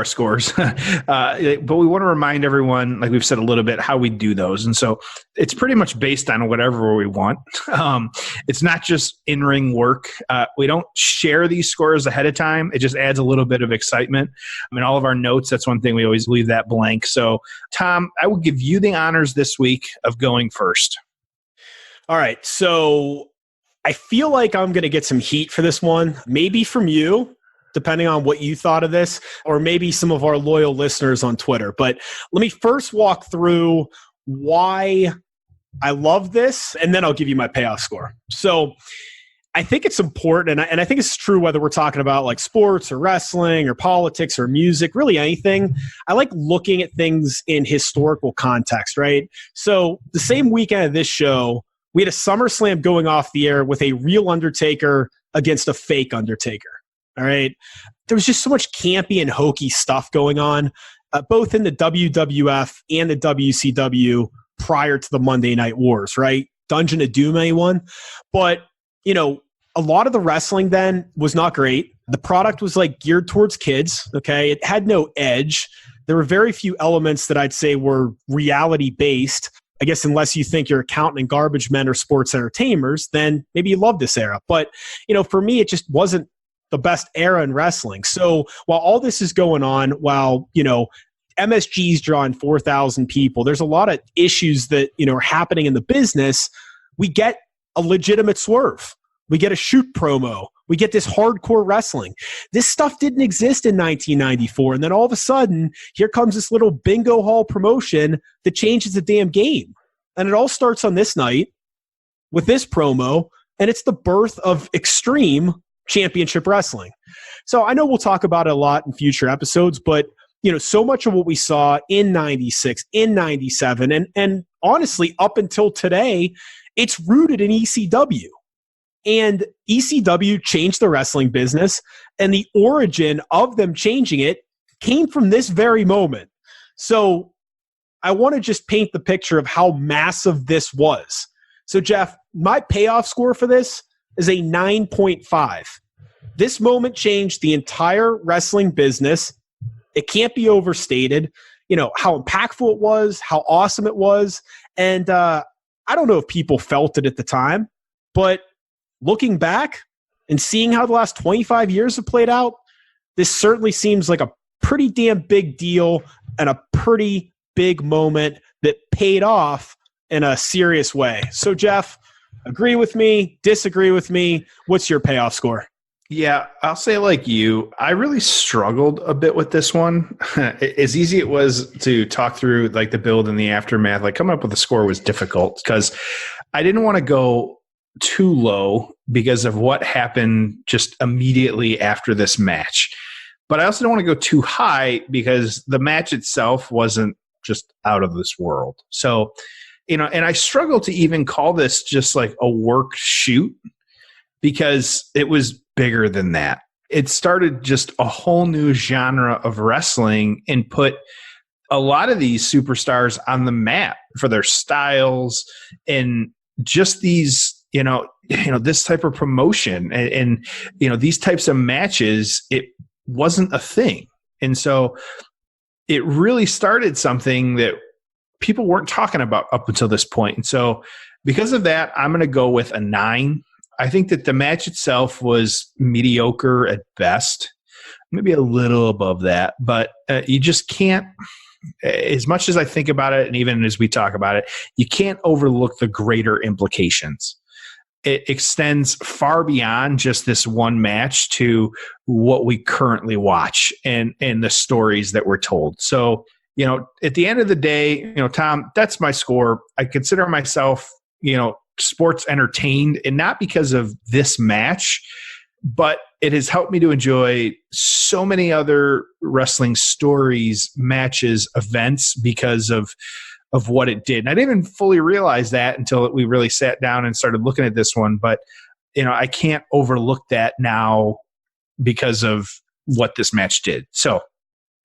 scores. But we want to remind everyone, like we've said a little bit, how we do those. And so it's pretty much based on whatever we want. It's not just in-ring work. We don't share these scores ahead of time. It just adds a little bit of excitement. All of our notes, that's one thing we always leave that blank. So, Tom, I will give you the honors this week of going first. All right, so I feel like I'm going to get some heat for this one, maybe from you, depending on what you thought of this, or maybe some of our loyal listeners on Twitter. But let me first walk through why I love this, and then I'll give you my payoff score. So I think it's important, and I think it's true whether we're talking about like sports or wrestling or politics or music, really anything. I like looking at things in historical context, right? So the same weekend of this show, we had a SummerSlam going off the air with a real Undertaker against a fake Undertaker. All right. There was just so much campy and hokey stuff going on, both in the WWF and the WCW prior to the Monday Night Wars, right? Dungeon of Doom, anyone? But, a lot of the wrestling then was not great. The product was like geared towards kids. Okay. It had no edge. There were very few elements that I'd say were reality based. I guess unless you think your accountant and garbage men are sports entertainers, then maybe you love this era. But, for me, it just wasn't the best era in wrestling. So while all this is going on, while, MSG's drawing 4,000 people, there's a lot of issues that, are happening in the business. We get a legitimate swerve. We get a shoot promo. We get this hardcore wrestling. This stuff didn't exist in 1994. And then all of a sudden, here comes this little bingo hall promotion that changes the damn game. And it all starts on this night with this promo, and it's the birth of Extreme Championship Wrestling. So I know we'll talk about it a lot in future episodes, but so much of what we saw in 96, in 97, and honestly, up until today, it's rooted in ECW. And ECW changed the wrestling business, and the origin of them changing it came from this very moment. So I want to just paint the picture of how massive this was. So, Jeff, my payoff score for this is a 9.5. This moment changed the entire wrestling business. It can't be overstated, how impactful it was, how awesome it was. And I don't know if people felt it at the time, but looking back and seeing how the last 25 years have played out, this certainly seems like a pretty damn big deal and a pretty big moment that paid off in a serious way. So, Jeff, agree with me, disagree with me. What's your payoff score? Yeah, I'll say like you, I really struggled a bit with this one. As easy it was to talk through like the build and the aftermath, like coming up with a score was difficult because I didn't want to go too low because of what happened just immediately after this match. But I also don't want to go too high because the match itself wasn't just out of this world. So, and I struggle to even call this just like a work shoot because it was bigger than that. It started just a whole new genre of wrestling and put a lot of these superstars on the map for their styles and just these, this type of promotion and these types of matches. It wasn't a thing. And so it really started something that people weren't talking about up until this point. And so because of that, I'm going to go with a 9. I think that the match itself was mediocre at best, maybe a little above that, but you just can't, as much as I think about it, and even as we talk about it, you can't overlook the greater implications. It extends far beyond just this one match to what we currently watch and the stories that we're told. So, at the end of the day, Tom, that's my score. I consider myself, sports entertained, and not because of this match, but it has helped me to enjoy so many other wrestling stories, matches, events because of what it did. And I didn't even fully realize that until we really sat down and started looking at this one. But, I can't overlook that now because of what this match did. So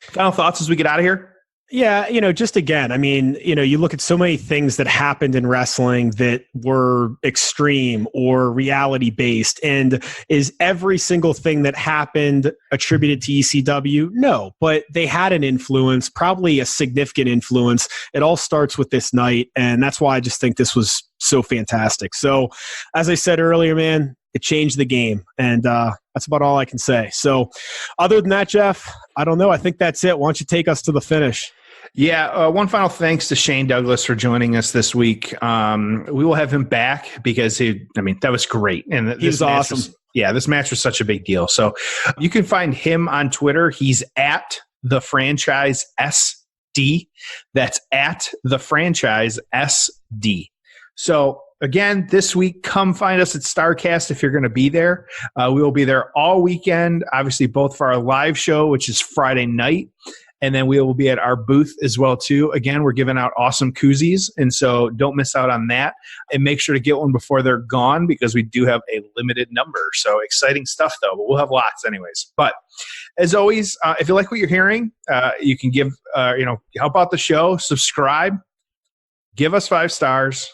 final thoughts as we get out of here? Yeah, just again, I mean, you look at so many things that happened in wrestling that were extreme or reality based. And is every single thing that happened attributed to ECW? No, but they had an influence, probably a significant influence. It all starts with this night. And that's why I just think this was so fantastic. So as I said earlier, man, it changed the game. And that's about all I can say. So other than that, Jeff, I don't know. I think that's it. Why don't you take us to the finish? Yeah, one final thanks to Shane Douglas for joining us this week. We will have him back because that was great. And he was awesome. This match was such a big deal. So you can find him on Twitter. He's at the franchise SD. That's at the franchise SD. So again, this week, come find us at StarCast if you're going to be there. We will be there all weekend, obviously both for our live show, which is Friday night, and then we will be at our booth as well, too. Again, we're giving out awesome koozies, and so don't miss out on that. And make sure to get one before they're gone because we do have a limited number. So exciting stuff, though, but we'll have lots anyways. But as always, if you like what you're hearing, you can give, help out the show, subscribe, give us 5 stars,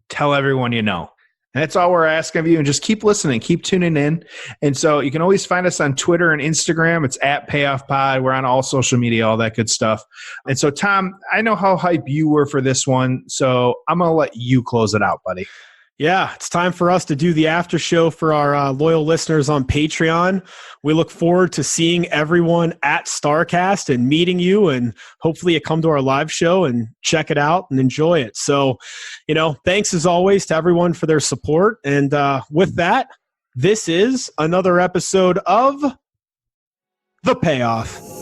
tell everyone you know. And that's all we're asking of you. And just keep listening, keep tuning in. And so you can always find us on Twitter and Instagram. It's at PayoffPod. We're on all social media, all that good stuff. And so, Tom, I know how hype you were for this one. So I'm going to let you close it out, buddy. Yeah, it's time for us to do the after show for our loyal listeners on Patreon. We look forward to seeing everyone at StarCast and meeting you, and hopefully you come to our live show and check it out and enjoy it. So, thanks as always to everyone for their support. And with that, this is another episode of The Payoff.